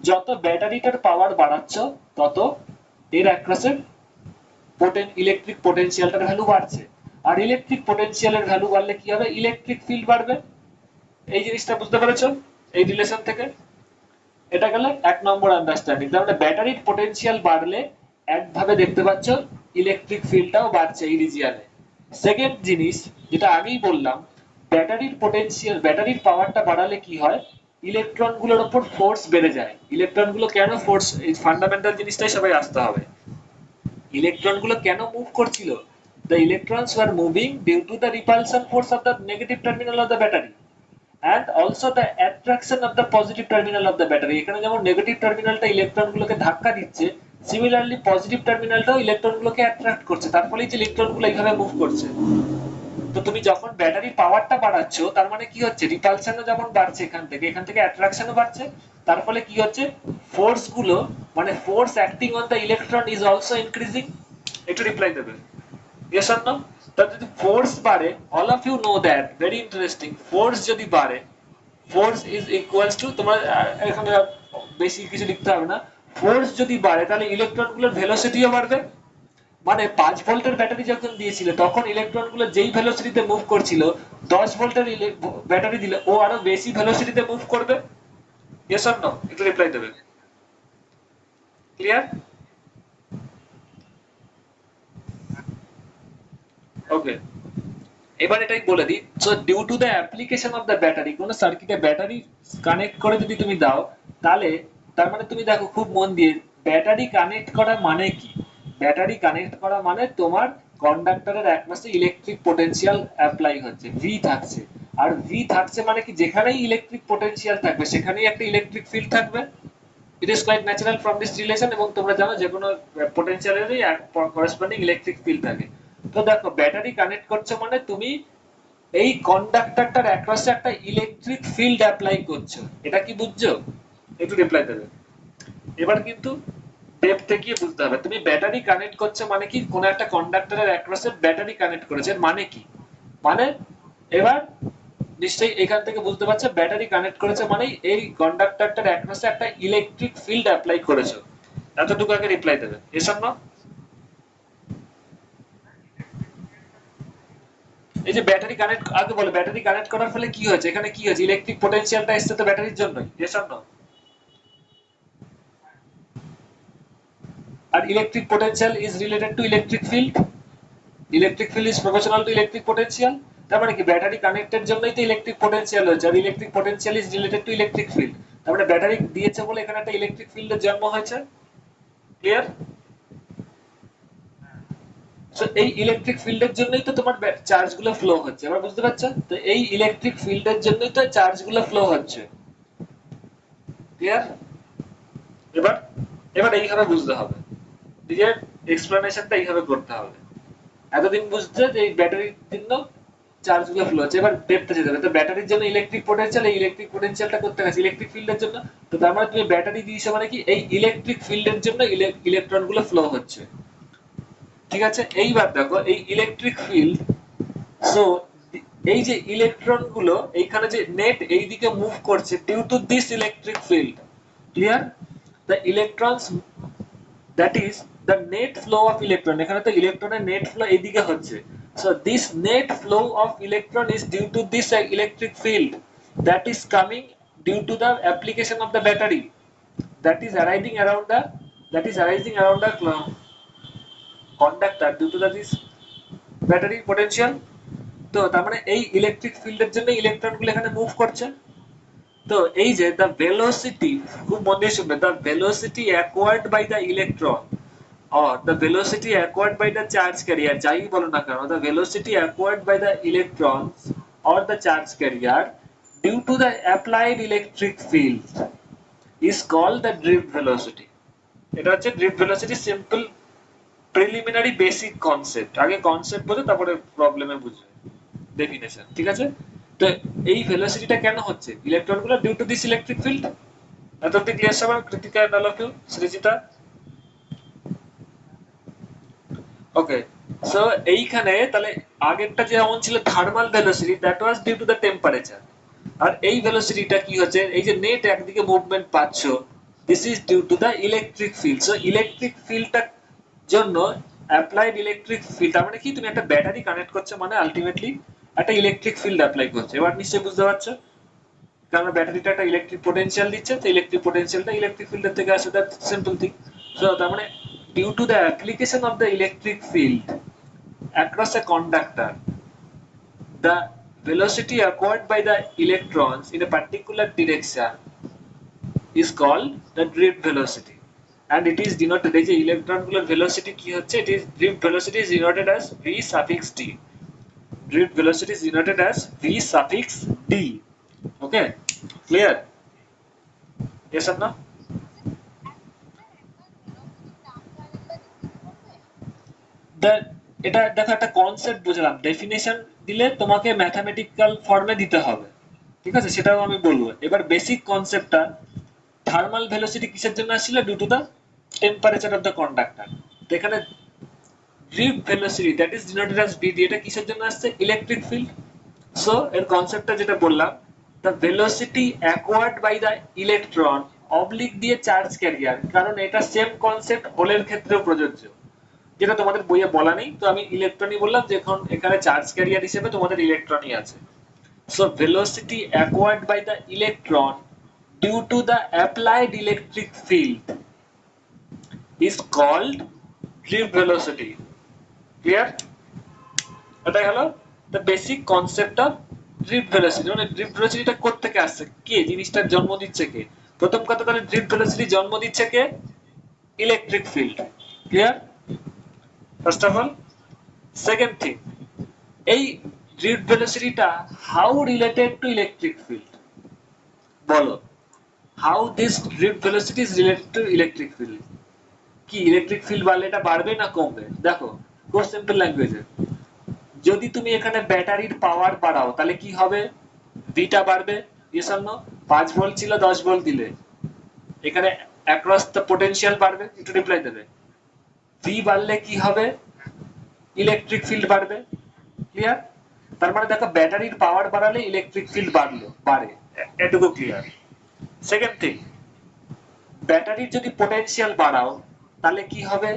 যত ব্যাটারিটার পাওয়ার বাড়াচ্ছ তত এর অ্যাক্রসে ইলেকট্রিক পোটেনশিয়ালটার ভ্যালু বাড়ছে। আর ইলেকট্রিক পোটেনশিয়ালের ভ্যালু বাড়লে কি হবে, ইলেকট্রিক ফিল্ড বাড়বে। এই জিনিসটা বুঝতে পেরেছো এই রিলেশন থেকে? এটা গেল 1 নম্বর আন্ডারস্ট্যান্ডিং। তার মানে ব্যাটারির পোটেনশিয়াল বাড়লে একভাবে দেখতে পাচ্ছ ইলেকট্রিক ফিল্ডটাও বাড়ছে এই রিজিয়নে। সেকেন্ড জিনিস যেটা আগেই বললাম, ব্যাটারির পোটেনশিয়াল, ব্যাটারির পাওয়ারটা বাড়ালে কি হয়, ইলেকট্রন গুলোর উপর ফোর্স বেড়ে যায়। ইলেকট্রন গুলো কেন ফোর্স, এই ফান্ডামেন্টাল জিনিসটাই সবাই আসতে হবে। ইলেকট্রন গুলো কেন মুভ করছিল, the electrons were moving due to the repulsion force of the negative terminal of the battery and also the attraction of the positive terminal of the battery। এখানে যেমন নেগেটিভ টার্মিনালটা ইলেকট্রন গুলোকে ধাক্কা দিচ্ছে, similarly positive টার্মিনালটাও electron গুলোকে attract করছে, তার ফলে যে ইলেকট্রন গুলো এইভাবে মুভ করছে। তো তুমি যখন ব্যাটারির পাওয়ারটা বাড়াচ্ছ, তার মানে কি হচ্ছে, রিপালশনও যেমন বাড়ছে, এখান থেকে অ্যাট্রাকশনও বাড়ছে, তার ফলে কি হচ্ছে, ফোর্স গুলো, মানে force acting on the electron is also increasing. একটু রিপ্লাই দেবে, ইয়েস অর নো? তাহলে যদি ফোর্স বাড়ে, all of you know that, very interesting, force যদি বাড়ে, ফোর্স ইজ ইকুয়ালস টু, তোমার এখানে বেশি কিছু লিখতে হবে না, ফোর্স যদি বাড়ে তাহলে ইলেকট্রন গুলোর ভেলোসিটিও বাড়বে। মানে 5 ভোল্টের ব্যাটারি যখন দিয়েছিল তখন ইলেকট্রন গুলো যেই ভেলোসিটিতে মুভ করছিল, 10 ভোল্টের ব্যাটারি দিলে ও আরো বেশি ভেলোসিটিতে মুভ করবে। Yes or no? একটু রিপ্লাই দেবে। ক্লিয়ার? ওকে, এবার এটাই বলে দিই। So due to the application of the battery, কোন সার্কিটে ব্যাটারি কানেক্ট করে যদি তুমি দাও, তাহলে তার মানে তুমি দেখো খুব মন দিয়ে, ব্যাটারি কানেক্ট করা মানে কি, ব্যাটারি কানেক্ট করা মানে তোমার কন্ডাক্টরের একমাত্র ইলেকট্রিক পোটেনশিয়াল অ্যাপ্লাই হচ্ছে, ভি থাকছে। আর ভি থাকছে মানে কি, যেখানেই ইলেকট্রিক পোটেনশিয়াল থাকবে সেখানেই একটা ইলেকট্রিক ফিল্ড থাকবে। It is quite natural from this relation, এবং তোমরা জানো যে কোনো পোটেনশিয়ালেরই করেসপন্ডিং ইলেকট্রিক ফিল্ড থাকে। তো দেখো ব্যাটারি কানেক্ট করছো মানে তুমি এই কন্ডাক্টরটার অ্যাক্রসে একটা ইলেকট্রিক ফিল্ড অ্যাপ্লাই করছো। এটা কি বুঝছো? একটু রিপ্লাই দেবে। এবার কিন্তু ডেপথে গিয়ে বুঝতে হবে, তুমি ব্যাটারি কানেক্ট করছো মানে কি, কোন একটা কন্ডাক্টরের অ্যাক্রসে ব্যাটারি কানেক্ট করেছে, মানে কি, মানে এবার নিশ্চয়ই এখান থেকে বুঝতে পারছো, ব্যাটারি কানেক্ট করেছে মানে এই কন্ডাক্টরটার অ্যাক্রসে একটা ইলেকট্রিক ফিল্ড অ্যাপ্লাই করেছো। এতটুকু আগে রিপ্লাই দেবে, এসব না? এই যে ব্যাটারি কানেক্ট, আগে বলে ব্যাটারি কানেক্ট করার ফলে কি হয়েছে, এখানে কি হয়েছে, ইলেকট্রিক পোটেনশিয়ালটা এসছে তো ব্যাটারির জন্যই, এসব না? আর electric potential is related to electric field, electric field is proportional to electric potential. তার মানে কি ব্যাটারি কানেক্টের জন্যই তো ইলেকট্রিক পোটেনশিয়াল হয়েছে, আর electric potential is related to electric field. তার মানে ব্যাটারি দিয়েছে বলে এখানে একটা ইলেকট্রিক ফিল্ডের জন্ম হয়েছে। ক্লিয়ার? সো এই ইলেকট্রিক ফিল্ডের জন্যই তো তোমার চার্জ গুলো ফ্লো হচ্ছে, এবার বুঝতে পারছো তো, এই ইলেকট্রিক ফিল্ডের জন্যই তো চার্জ গুলো ফ্লো হচ্ছে। ক্লিয়ার? এবার এবার এইভাবে বুঝতে হবে, নিজের এক্সপ্লেনেশনটা এইভাবে করতে হবে। এতদিন বুঝতে যে এই ব্যাটারির জন্য চার্জ গুলো ফ্লো হচ্ছে, এবার ডেপথে যেতে হবে। তো ব্যাটারির জন্য ইলেকট্রিক পোটেনশিয়াল, এই ইলেকট্রিক পোটেনশিয়ালটা করতে গেছে ইলেকট্রিক ফিল্ডের জন্য। তো তার মানে তুমি ব্যাটারি দিয়েছো মানে কি, এই ইলেকট্রিক ফিল্ডের জন্য ইলেকট্রন গুলো ফ্লো হচ্ছে। ঠিক আছে, এইবার দেখো এই ইলেকট্রিক ফিল্ড, সো এই যে ইলেকট্রন গুলো এইখানে যে নেট এইদিকে মুভ করছে due to this electric field. Clear? The electrons, that is the net flow of electron, এখানে তো ইলেকট্রনের নেট ফ্লো এইদিকে হচ্ছে। so this net flow of electron is due to this electric field that is coming due to the application of the battery, that is arising around the, that is arising around the conductor due to the this battery potential. তো তার মানে এই electric ফিল্ডের জন্য ইলেকট্রনগুলো এখানে move করছে। তো এই যে দ্য ভেলোসিটি, খুব মন দিয়ে শুনবে, the velocity acquired by the electron or the velocity acquired by the charge carrier, যাই বলো না কেন, the velocity acquired by the electrons or the charge carrier due to the applied electric field is called the drift velocity. এটা হচ্ছে drift velocity simple preliminary basic concept, আগে concept বোঝো তারপরে প্রবলেমে বুঝবে ডেফিনেশন, ঠিক আছে? তো এই ভেলোসিটিটা কেন হচ্ছে ইলেকট্রনগুলো due to this electric field. এত অব্দি ক্লিয়ার সবার? কৃতিকা, নালকিউ, সৃজিতা? ওকে, সো এইখানে তাহলে আগেরটা যেমন ছিল thermal velocity, that was due to the temperature, আর এই ভেলোসিটিটা কি হচ্ছে, এই যে নেট একদিকে মুভমেন্ট পাচ্ছ, this is due to the electric field. So electric ফিল্ডটার জন্য অ্যাপ্লাইড ইলেকট্রিক ফিল্ড, তার মানে কি তুমি একটা ব্যাটারি কানেক্ট করছো মানে আলটিমেটলি একটা ইলেকট্রিক ফিল্ড অ্যাপ্লাই করছে। এবার নিশ্চয়ই বুঝতে পারছো, কারণ ব্যাটারিটা একটা ইলেকট্রিক পোটেনশিয়াল দিচ্ছে, তো ইলেকট্রিক পোটেনশিয়ালটা ইলেকট্রিক ফিল্ডের থেকে আসে, দ্যাট সিম্পল থিং। সো তার মানে due to the application of the electric field across a conductor, the velocity acquired by the electrons in a particular direction is called the drift velocity, and it is denoted, এই যে ইলেকট্রনগুলোর velocity কি হচ্ছে, it is drift velocity is denoted as v suffix d. Drift velocity is denoted as v suffix d. Okay, clear? Yes or no? এটা দেখো একটা concept বুঝলাম, definition দিলে তোমাকে ম্যাথমেটিক্যাল ফর্মে দিতে হবে, ঠিক আছে, সেটাও আমি বলবো। এবার বেসিক কনসেপ্টটা, থার্মাল ভেলোসিটি কিসের জন্য আসছিল, due to the temperature of the conductor. তো এখানে drift velocity that is denoted as V D, এটা কিসের জন্য আসছে, ইলেকট্রিক ফিল্ড। সো এর কনসেপ্টটা যেটা বললাম, the velocity acquired by the electron oblique দিয়ে চার্জ ক্যারিয়ার, কারণ এটা সেম কনসেপ্ট হোলের ক্ষেত্রেও প্রযোজ্য, যেটা তোমাদের বইয়ে বলা নেই, তো আমি ইলেকট্রনই বললাম, যে এখন এখানে চার্জ ক্যারিয়ার হিসেবে তোমাদের ইলেকট্রনই আছে। So velocity acquired by the electron due to the applied electric field is called drift velocity. Clear? এটা হলো the basic concept of drift velocity। মানে drift velocity টা কোথা থেকে আসছে, কে জিনিসটার জন্ম দিচ্ছে, কে? প্রথম কথা, তাহলে drift velocity জন্ম দিচ্ছে কে, electric field. Clear? First of all, second thing, এই drift velocity টা how related to electric field, বলো, how this drift velocity is related to electric field। কি ইলেকট্রিক ফিল্ড বাড়লে এটা বাড়বে না কমবে? দেখো খুব সিম্পল ল্যাঙ্গুয়েজে, যদি তুমি এখানে ব্যাটারির পাওয়ার বাড়াও তাহলে কি হবে, ভিটা বাড়বে, ইয়েস অর নো? 5 ভোল্ট ছিল 10 ভোল্ট দিলে এখানে অ্যাক্রস দ্য পোটেনশিয়াল বাড়বে, একটু রিপ্লাই দেবে। ভি বাড়লে কি হবে, ইলেকট্রিক ফিল্ড বাড়বে। ক্লিয়ার? তার মানে দেখো ব্যাটারির পাওয়ার বাড়ালে ইলেকট্রিক ফিল্ড বাড়ে, এটুকু ক্লিয়ার। সেকেন্ড থিং, ব্যাটারির যদি পোটেনশিয়াল বাড়াও তাহলে কি হবে,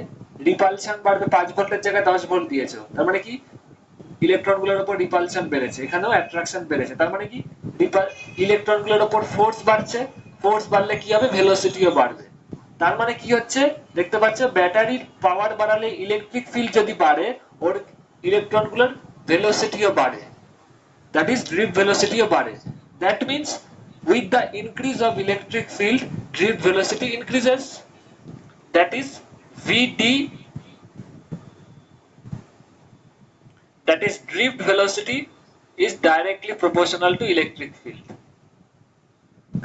রিপালশন বাড়বে, 5 ভোল্টের জায়গায় 10 ভোল্ট দিয়েছো, তার মানে কি ইলেকট্রনগুলোর উপর রিপালশন বেড়েছে, এখানেও অ্যাট্রাকশন বেড়েছে, তার মানে কি ইলেকট্রনগুলোর উপর ফোর্স বাড়ছে, ফোর্স বাড়লে কি হবে, ভেলোসিটিও বাড়বে। তার মানে কি হচ্ছে, দেখতে পাচ্ছ ব্যাটারির পাওয়ার বাড়ালে ইলেকট্রিক ফিল্ড যদি বাড়ে, ওর ইলেকট্রনগুলোর ভেলোসিটিও বাড়ে, that is drift velocity ও বাড়ে। That means with the increase of electric field, drift velocity increases, that is vd, that is drift velocity is directly proportional to electric field।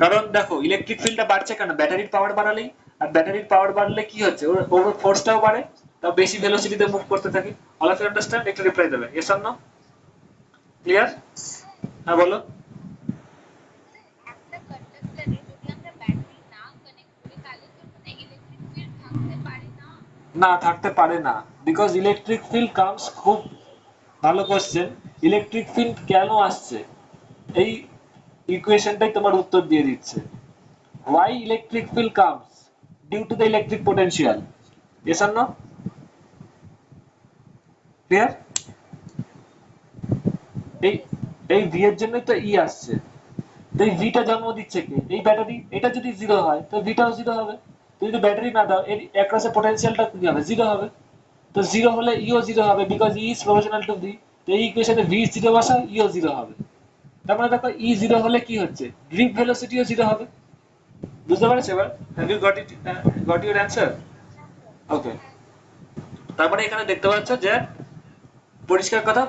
কারণ দেখো ইলেকট্রিক ফিল্ডটা বাড়ছে কেন, ব্যাটারির পাওয়ার বাড়ালেই, আর ব্যাটারির পাওয়ার বাড়লে কি হচ্ছে, ওর ফোর্সটাও বাড়ে, তা বেশি ভেলোসিটিতে মুভ করতে থাকে। All of you understand? একটু রিপ্লাই দেবে, ইয়েস অর নো? ক্লিয়ার? হ্যাঁ বলো। একটা কন্ডাক্টরে যদি আমরা ব্যাটারি না কানেক্ট করি তাহলে তো ওখানে ইলেকট্রিক ফিল্ড থাকতে পারে না। না, থাকতে পারে না, বিকজ ইলেকট্রিক ফিল্ড কামস, খুব ভালো কোশ্চেন, ইলেকট্রিক ফিল্ড কেন আসছে, এই ইকুয়েশনটাই তোমার উত্তর দিয়ে দিচ্ছে। why electric field comes, due to the electric potential, yes or no? clear? এই এই ভি এর জন্যই তো ই আসছে, তো এই ভিটা জন্ম দিচ্ছে কে, এই ব্যাটারি, এটা যদি জিরো হয় তো ভিটাও জিরো হবে, তো যদি ব্যাটারি না দাও এর অ্যাক্রসে পোটেনশিয়ালটা কি হবে, জিরো হবে, তো জিরো হলে ইও জিরো হবে, because E is proportional to V. তো এই ইকুয়েশনে ভি জিরো বসাও, ইও জিরো হবে। তার মানে দেখো ই জিরো হলে কি হচ্ছে, ড্রিপ ভেলোসিটিও জিরো হবে। বুঝতে পারছো এবার? Have you got your answer? হ্যাঁ স্যার। ওকে। তার মানে এখানে দেখতে পাচ্ছ যে পরিষ্কার কথা,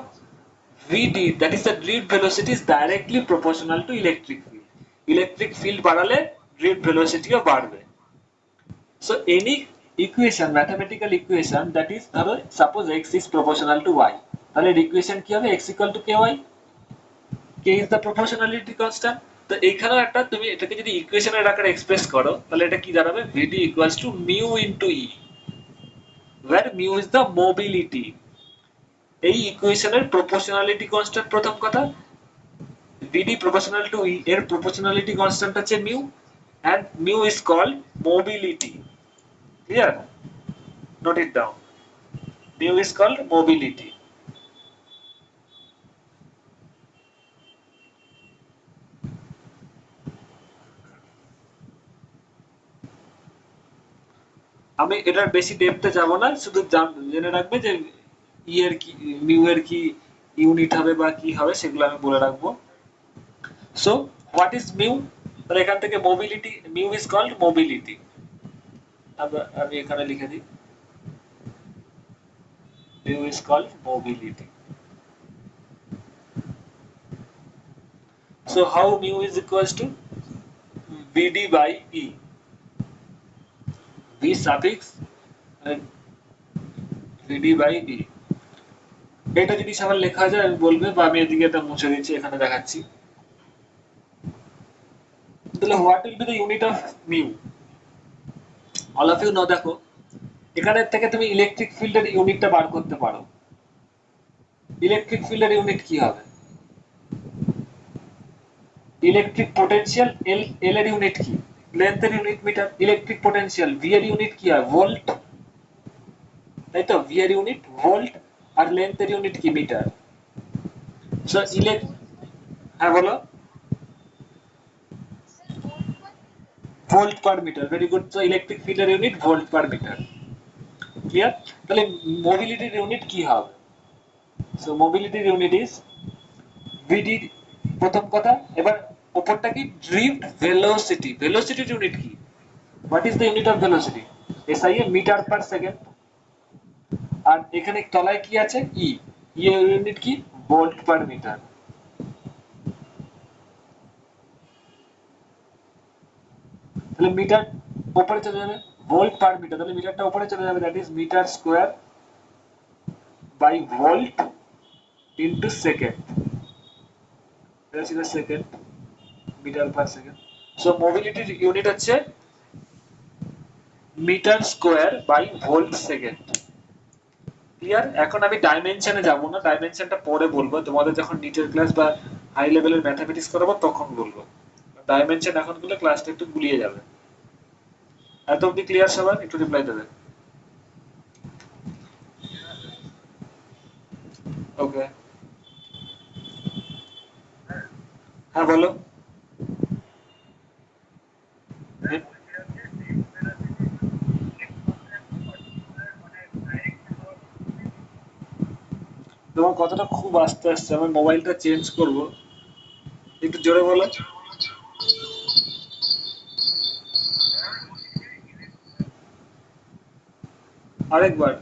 vd, that is the drift velocity, is directly proportional to electric field. Electric field বাড়ালে drift velocity ও বাড়বে। So any equation, mathematical equation, that is ধরো suppose x is proportional to y, তাহলে এর ইকুয়েশন কি হবে? x equal to ky, k is the proportionality constant। তো এইখানেও একটা তুমি এটাকে যদি ইকুয়েশনের আকারে এক্সপ্রেস করো তাহলে এটা কি দাঁড়াবে? vd equals to mu into e, where mu is the mobility। এই ইকুয়েশনের প্রপোর্শনালিটি কনস্ট্যান্ট প্রথম কথা, vd proportional to e এর proportionality constant হচ্ছে mu, and mu is called mobility। Clear? Note it down, mu is called mobility। আমি এটার বেশি ডেপথে যাব না, শুধু জেনে রাখবে যে ই এর কি, মিউ এর কি ইউনিট হবে বা কি হবে সেগুলো আমি বলে রাখবো। So what is mu? তাহলে এখান থেকে mobility, mu is called mobility. আমি এখানে লিখে দিই, mu is called mobility. So how mu is equals to vd by e, v suffix and vd by e। এটা যদি সবার লেখা যায় আমি বলবে, বা আমি এদিকে এটা মুছে দিচ্ছি, এখানে দেখাচ্ছি। তাহলে what will be the unit of mu? All of you know, দেখো এখানে থেকে তুমি ইলেকট্রিক ফিল্ডের ইউনিটটা বার করতে পারো। ইলেকট্রিক ফিল্ডের ইউনিট কি হবে? ইলেকট্রিক পোটেনশিয়াল, এল, এল এর ইউনিট কি? লেন্থের unit metre. Electric potential, V এর ইউনিট কি হয়? ভোল্ট, তাই তো? ভি এর ইউনিট ভোল্ট, আর লেন্থের ইউনিট কি? Metre. So sir volt per, হ্যাঁ বলো। Sir volt per metre. Volt per metre, very good. So electric ফিল্ডের unit volt per metre. Clear? তাহলে মোবিলিটির ইউনিট কি হবে? সো মোবিলিটির ইউনিট ইজ ভিডি, প্রথম কথা। এবার উপরটা কি? Drift velocity. ভেলোসিটির ইউনিট কি? What is the unit of velocity? SI এ মিটার পার সেকেন্ড। আর এখানে তলায় কি আছে? ই, ই এর ইউনিট কি? Volt per metre. তাহলে মিটার উপরে চলে যাবে, ভোল্ট পার মিটার, তাহলে মিটারটা উপরে চলে যাবে, that is metre square by volt into second. এটা ছিল second, metre per second. So মোবিলিটির ইউনিট হচ্ছে metre square by volt second. Clear? এখন আমি ডাইমেনশনে যাব না, ডাইমেনশনটা পরে বলবো, তোমাদের যখন নিচের ক্লাস বা হাই লেভেলের ম্যাথমেটিক্স করাবো তখন বলবো। ডাইমেনশন এখন বললে ক্লাসটা একটু গুলিয়ে যাবে। এত অব্দি ক্লিয়ার সবার? একটু রিপ্লাই দেবে। ওকে, হ্যাঁ বলো। তোমার কথাটা খুব আস্তে আসছে, আমার মোবাইলটা চেঞ্জ করব, একটু জোরে বলো। আরেকবার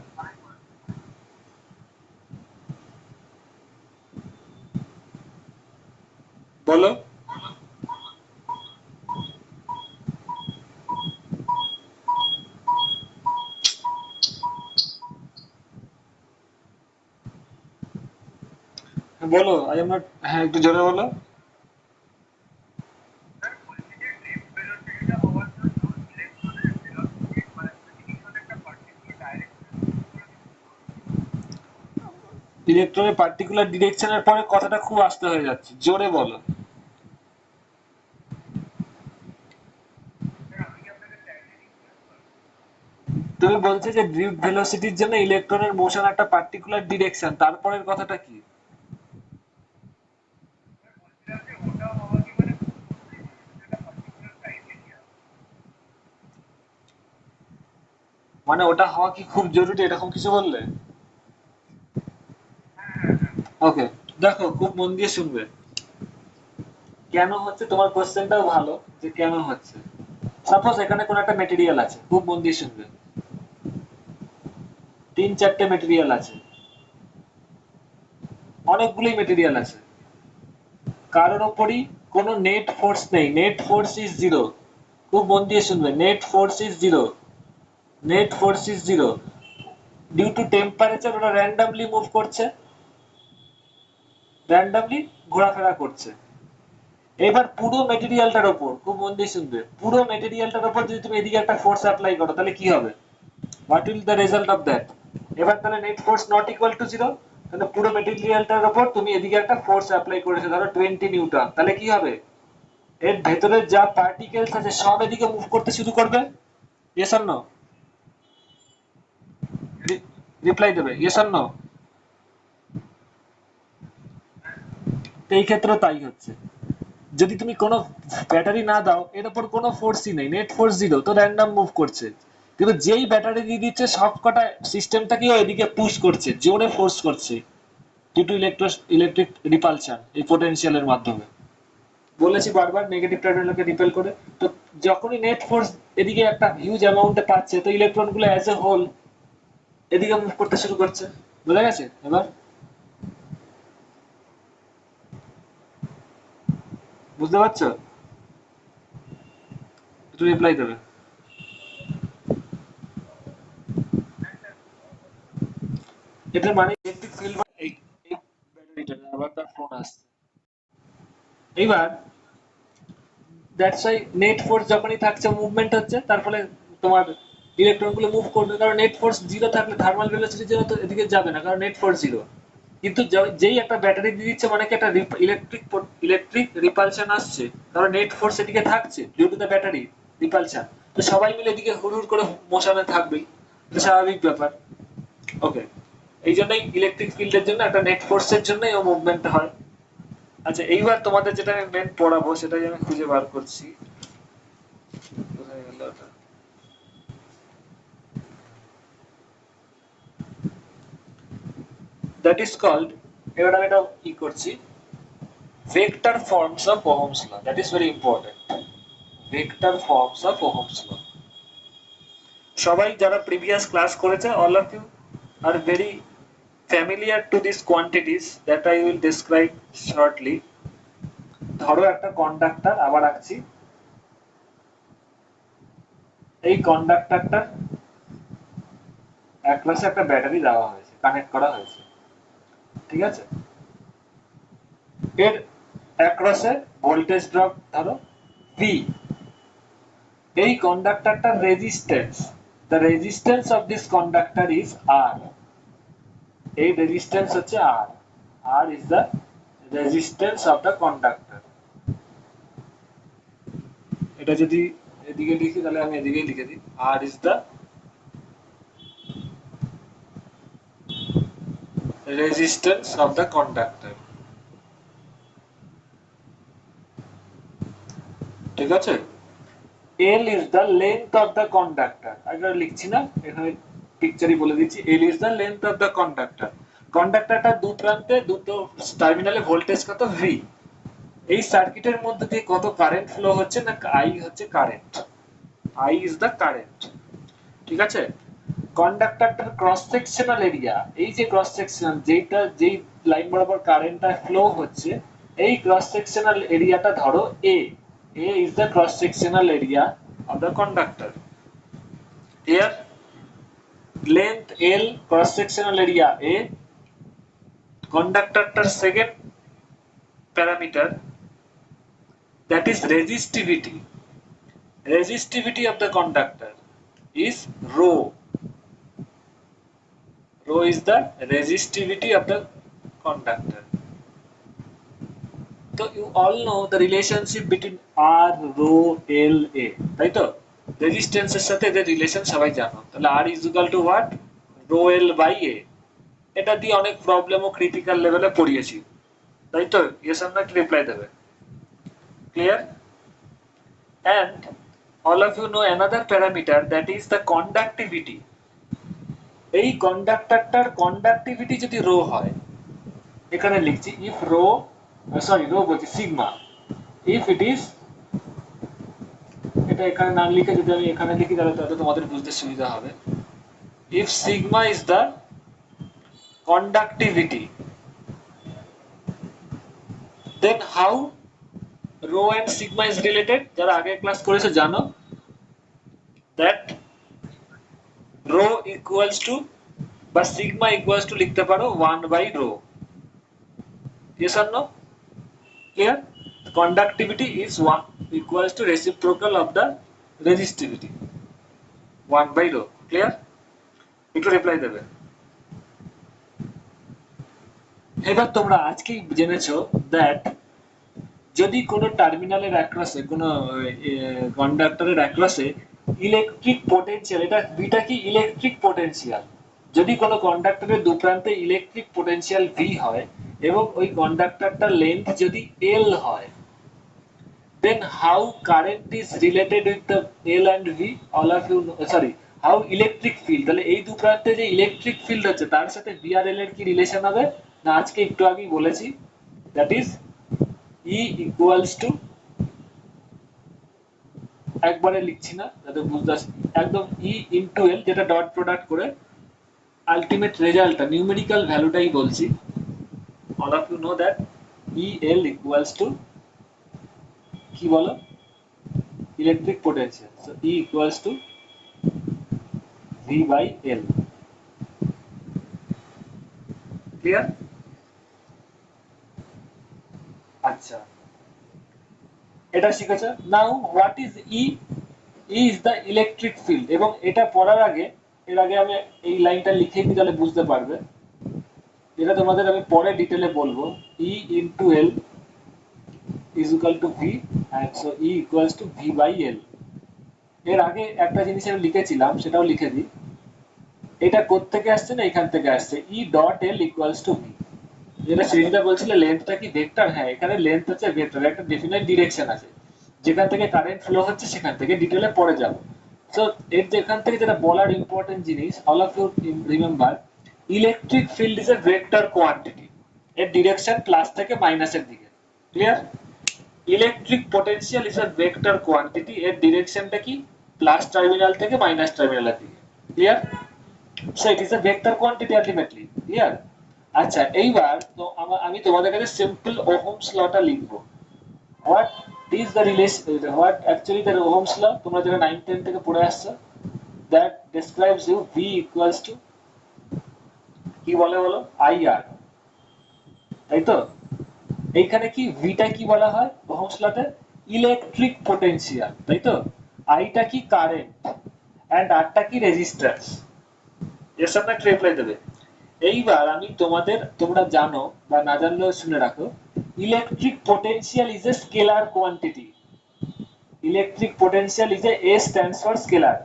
বলো। হ্যাঁ বলো, আই এম নট, হ্যাঁ একটু জোরে বলো। ইলেকট্রনের পার্টিকুলার ডিরেকশনের পরে কথাটা খুব আস্তে হয়ে যাচ্ছে, জোরে বলো। তুমি বলছো যে ড্রিফট ভেলোসিটির জন্য ইলেকট্রনের মোশন একটা পার্টিকুলার ডিরেকশন, তারপরের কথাটা কি? মানে ওটা হওয়া কি খুব জরুরি, এরকম কিছু বললে? ওকে, দেখো খুব মন দিয়ে শুনবে। কেন হচ্ছে, তোমার কোশ্চেনটাও ভালো যে কেন হচ্ছে। সাপোজ এখানে কোনো একটা মেটেরিয়াল আছে, খুব মন দিয়ে শুনবে, 3-4টে মেটেরিয়াল আছে, অনেকগুলোই মেটেরিয়াল আছে, কারোর ওপরই কোনো নেট ফোর্স নেই, নেট ফোর্স ইজ জিরো। খুব মন দিয়ে শুনবে, net force is zero, net force is zero. Due to temperature ওরা র্যান্ডামলি মুভ করছে, র্যান্ডামলি ঘোরাফেরা করছে। এবার পুরো মেটেরিয়ালটার ওপর খুব মন দিয়ে শুনবে, পুরো মেটেরিয়ালটার ওপর যদি তুমি এদিকে একটা ফোর্স অ্যাপ্লাই করো তাহলে কি হবে, what will the result of that. এবার তাহলে net force not equal to zero, তাহলে পুরো মেটেরিয়ালটার ওপর তুমি এদিকে একটা ফোর্স অ্যাপ্লাই করেছো ধরো 20 নিউটন, তাহলে কি হবে, এর ভেতরে যা পার্টিকেলস আছে সব এদিকে মুভ করতে শুরু করবে। ইয়েস অর নো, রিপ্লাই দেবে ইয়েস অর নো। তো এই ক্ষেত্রে তাই হচ্ছে, যদি তুমি কোনো ব্যাটারি না দাও এর উপর কোনো ফোর্সই নেই, নেট ফোর্স জিরো, তো র্যান্ডম মুভ করছে। কিন্তু যেই ব্যাটারি দিয়ে দিচ্ছে সব কটা সিস্টেমটাকেও এদিকে পুশ করছে, জোরে ফোর্স করছে, ডিউ টু ইলেকট্রিক রিপালশন, এই পোটেনশিয়ালের মাধ্যমে। বলেছি বারবার নেগেটিভ টার্মিনালকে রিপেল করে। তো যখনই নেট ফোর্স এদিকে একটা হিউজ অ্যামাউন্টে পাচ্ছে, তো ইলেকট্রন গুলো অ্যাজ এ হোল এদিকে মুভ করতে শুরু করছে। বোঝা গেছে এবার, বুঝতে পারছো, একটু রিপ্লাই দেবে। এটার মানে ইলেকট্রিক ফিল্ড, এই ব্যাটারিটা আবার তার ফোন আসছে। এইবার দ্যাটস ওয়াই নেট ফোর্স যখনই থাকছে মুভমেন্ট হচ্ছে, তার ফলে তোমার ইলেকট্রন গুলো মুভ করবে, কারণ নেট ফোর্স জিরো থাকলে থার্মাল ভেলোসিটি জিরো, তো এদিকে যাবে না কারণ নেট ফোর্স জিরো। কিন্তু যেই একটা ব্যাটারি দিয়ে দিচ্ছে মানে কি একটা ইলেকট্রিক ইলেকট্রিক রিপালশন আসছে, কারণ নেট ফোর্স এদিকে থাকছে due to the battery repulsion, তো সবাই মিলে এদিকে হুড় করে মোশনে থাকবেই, এটা স্বাভাবিক ব্যাপার। ওকে, এই জন্যই ইলেকট্রিক ফিল্ডের জন্য একটা নেট ফোর্সের জন্যই ও মুভমেন্ট হয়। আচ্ছা, এইবার তোমাদের যেটা আমি মেন পড়াবো সেটাই আমি খুঁজে বার করছি, কোথায় গেল ওটা। দ্যাট ইজ কল্ড, এবার আমি এটা কি করছি, vector forms of Ohm's law, that is very important. Vector forms of Ohm's law, সবাই যারা প্রিভিয়াস ক্লাস করেছে, all of you are very familiar to these quantities that I will describe shortly. ধরো একটা কন্ডাক্টর, আবার আঁকছি, এই কন্ডাক্টরটার এক পাশে একটা ব্যাটারি দেওয়া হয়েছে, কানেক্ট করা হয়েছে, ঠিক আছে। এর অ্যাক্রসে ভোল্টেজ ড্রপ ধরো ভি। এই কন্ডাক্টরটার resistance, the resistance of this conductor is R. এই রেজিস্ট্যান্স হচ্ছে R, R is the resistance of the conductor. এটা যদি এদিকে লিখি তাহলে আমি এদিকেই লিখে দিই, R is the resistance of the conductor, ঠিক আছে। L is the length of the conductor, আগে লিখছি না, এখানে পিকচারই বলে দিচ্ছি, L is the length of the conductor। কন্ডাক্টরটা দু প্রান্তে দুটো টার্মিনালে ভোল্টেজ কত V। এই সার্কিটের মধ্যে দিয়ে কত কারেন্ট ফ্লো হচ্ছে না, I হচ্ছে current, I is the current, ঠিক আছে। কন্ডাক্টরটার ক্রস সেকশনাল এরিয়া, এই যে ক্রস সেকশন যেটা যেই লাইন বরাবর কারেন্টটা ফ্লো হচ্ছে, এই ক্রস সেকশনাল এরিয়াটা ধরো A, A is the cross sectional area of the conductor. Here length L, cross sectional area A, কন্ডাক্টরটার second parameter that is resistivity, resistivity of the conductor is rho, rho is the resistivity of the conductor. So you all know the relationship between R, rho, L, A, তাই তো, resistance এর সাথে এদের relation সবাই জানো, তাহলে R is equal to what, rho L by A। এটা দিয়ে অনেক প্রবলেম ও ক্রিটিক্যাল লেভেলে পড়িয়েছি, তাই তো, ইয়েস অর নো রিপ্লাই দেবে। Clear? And all of you know another parameter, that is the conductivity। এই কন্ডাক্টরটার কন্ডাক্টিভিটি যদি রো হয়, এখানে লিখছি ইফ রো বলছি সিগমা, ইফ ইট ইজ, এটা এখানে না লিখে যদি আমি এখানে লিখি তাহলে তাহলে তোমাদের বুঝতে সুবিধা হবে। If sigma is the conductivity, then how rho and sigma is related? যারা আগে ক্লাস করেছো জানো that rho equals to বা sigma equals to লিখতে পারো 1 by rho, yes or no? Clear? Conductivity is 1 equals to reciprocal of the resistivity 1 by rho. Clear? একটু reply দেবে। এবার তোমরা আজকেই জেনেছো দ্যাট যদি কোনো টার্মিনালের অ্যাক্রসে কোনো কন্ডাক্টরের অ্যাক্রসে ইলেকট্রিক পোটেনশিয়াল, এটা বিটা কি ইলেকট্রিক পোটেনশিয়াল, যদি কোনো কন্ডাক্টরের দু প্রান্তে ইলেকট্রিক পোটেনশিয়াল ভি হয় এবং ওই কন্ডাক্টরটার লেন্থ যদি এল হয়, then how current is related with the L and V? All of you know, sorry, how electric field, তাহলে এই দু প্রান্তে যে ইলেকট্রিক ফিল্ড হচ্ছে তার সাথে V আর L এর কি রিলেশন হবে না আজকে একটু আগেই বলেছি, that is E equals to, একবারে লিখছি না যাতে বুঝতে একদম E into L, যেটা ডট প্রোডাক্ট করে আলটিমেট রেজাল্টটা নিউমেরিক্যাল ভ্যালুটাই বলছি। all of you know that EL equals to কি বলো electric potential, so E equals to V by L. Clear? আচ্ছা, এটা শিখেছো। Now what is E? E is the electric field, এবং এটা পড়ার আগে এর আগে আমি এই লাইনটা লিখে দিই তাহলে বুঝতে পারবে, যেটা তোমাদের আমি পরে ডিটেলে বলবো। E into L is equal to V, and so E equals to V by L. এর আগে একটা জিনিস আমি লিখেছিলাম সেটাও লিখে দিই, এটা কোত্থেকে আসছে না এখান থেকে আসছে, E dot L equals to V. যেটা শ্রেণীটা বলছিল লেন্থটা কি ভেক্টর, হ্যাঁ এখানে লেন্থ হচ্ছে ভেক্টর, একটা ডেফিনাইট ডিরেকশন আছে যেখান থেকে কারেন্ট ফ্লো হচ্ছে, সেখান থেকে ডিটেলে পরে যাব। সো এর যেখান থেকে যেটা বলার ইম্পর্টেন্ট জিনিস, all of you remember electric field is a vector quantity, এর ডিরেকশন প্লাস থেকে মাইনাসের দিকে। Clear? Electric potential is a vector quantity, এর ডিরেকশনটা কি প্লাস টার্মিনাল থেকে মাইনাস টার্মিনালের দিকে। Clear? So it is a vector quantity ultimately. Clear? আচ্ছা, এইবার তো আমি তোমাদের কাছে সিম্পল ওহমস লটা লিখবো। What is the relation, what actually the Ohm's law, তোমরা যারা 9 10 থেকে পড়ে আসছো, that describes you V equals to কি বলে বলো আইআর, তাই তো? এইখানে কি ভিটা কি বলা হয় ওহমস লতে? ইলেকট্রিক পোটেনশিয়াল, তাই তো? আইটা কি কারেন্ট, এন্ড আরটা কি রেজিস্ট্যান্স। এর সামনে একটা রিপ্লাই দেবে। এইবার আমি তোমাদের, তোমরা জানো বা না জানলেও শুনে রাখো, electric potential is a scalar quantity. Electric potential is a stands for scalar,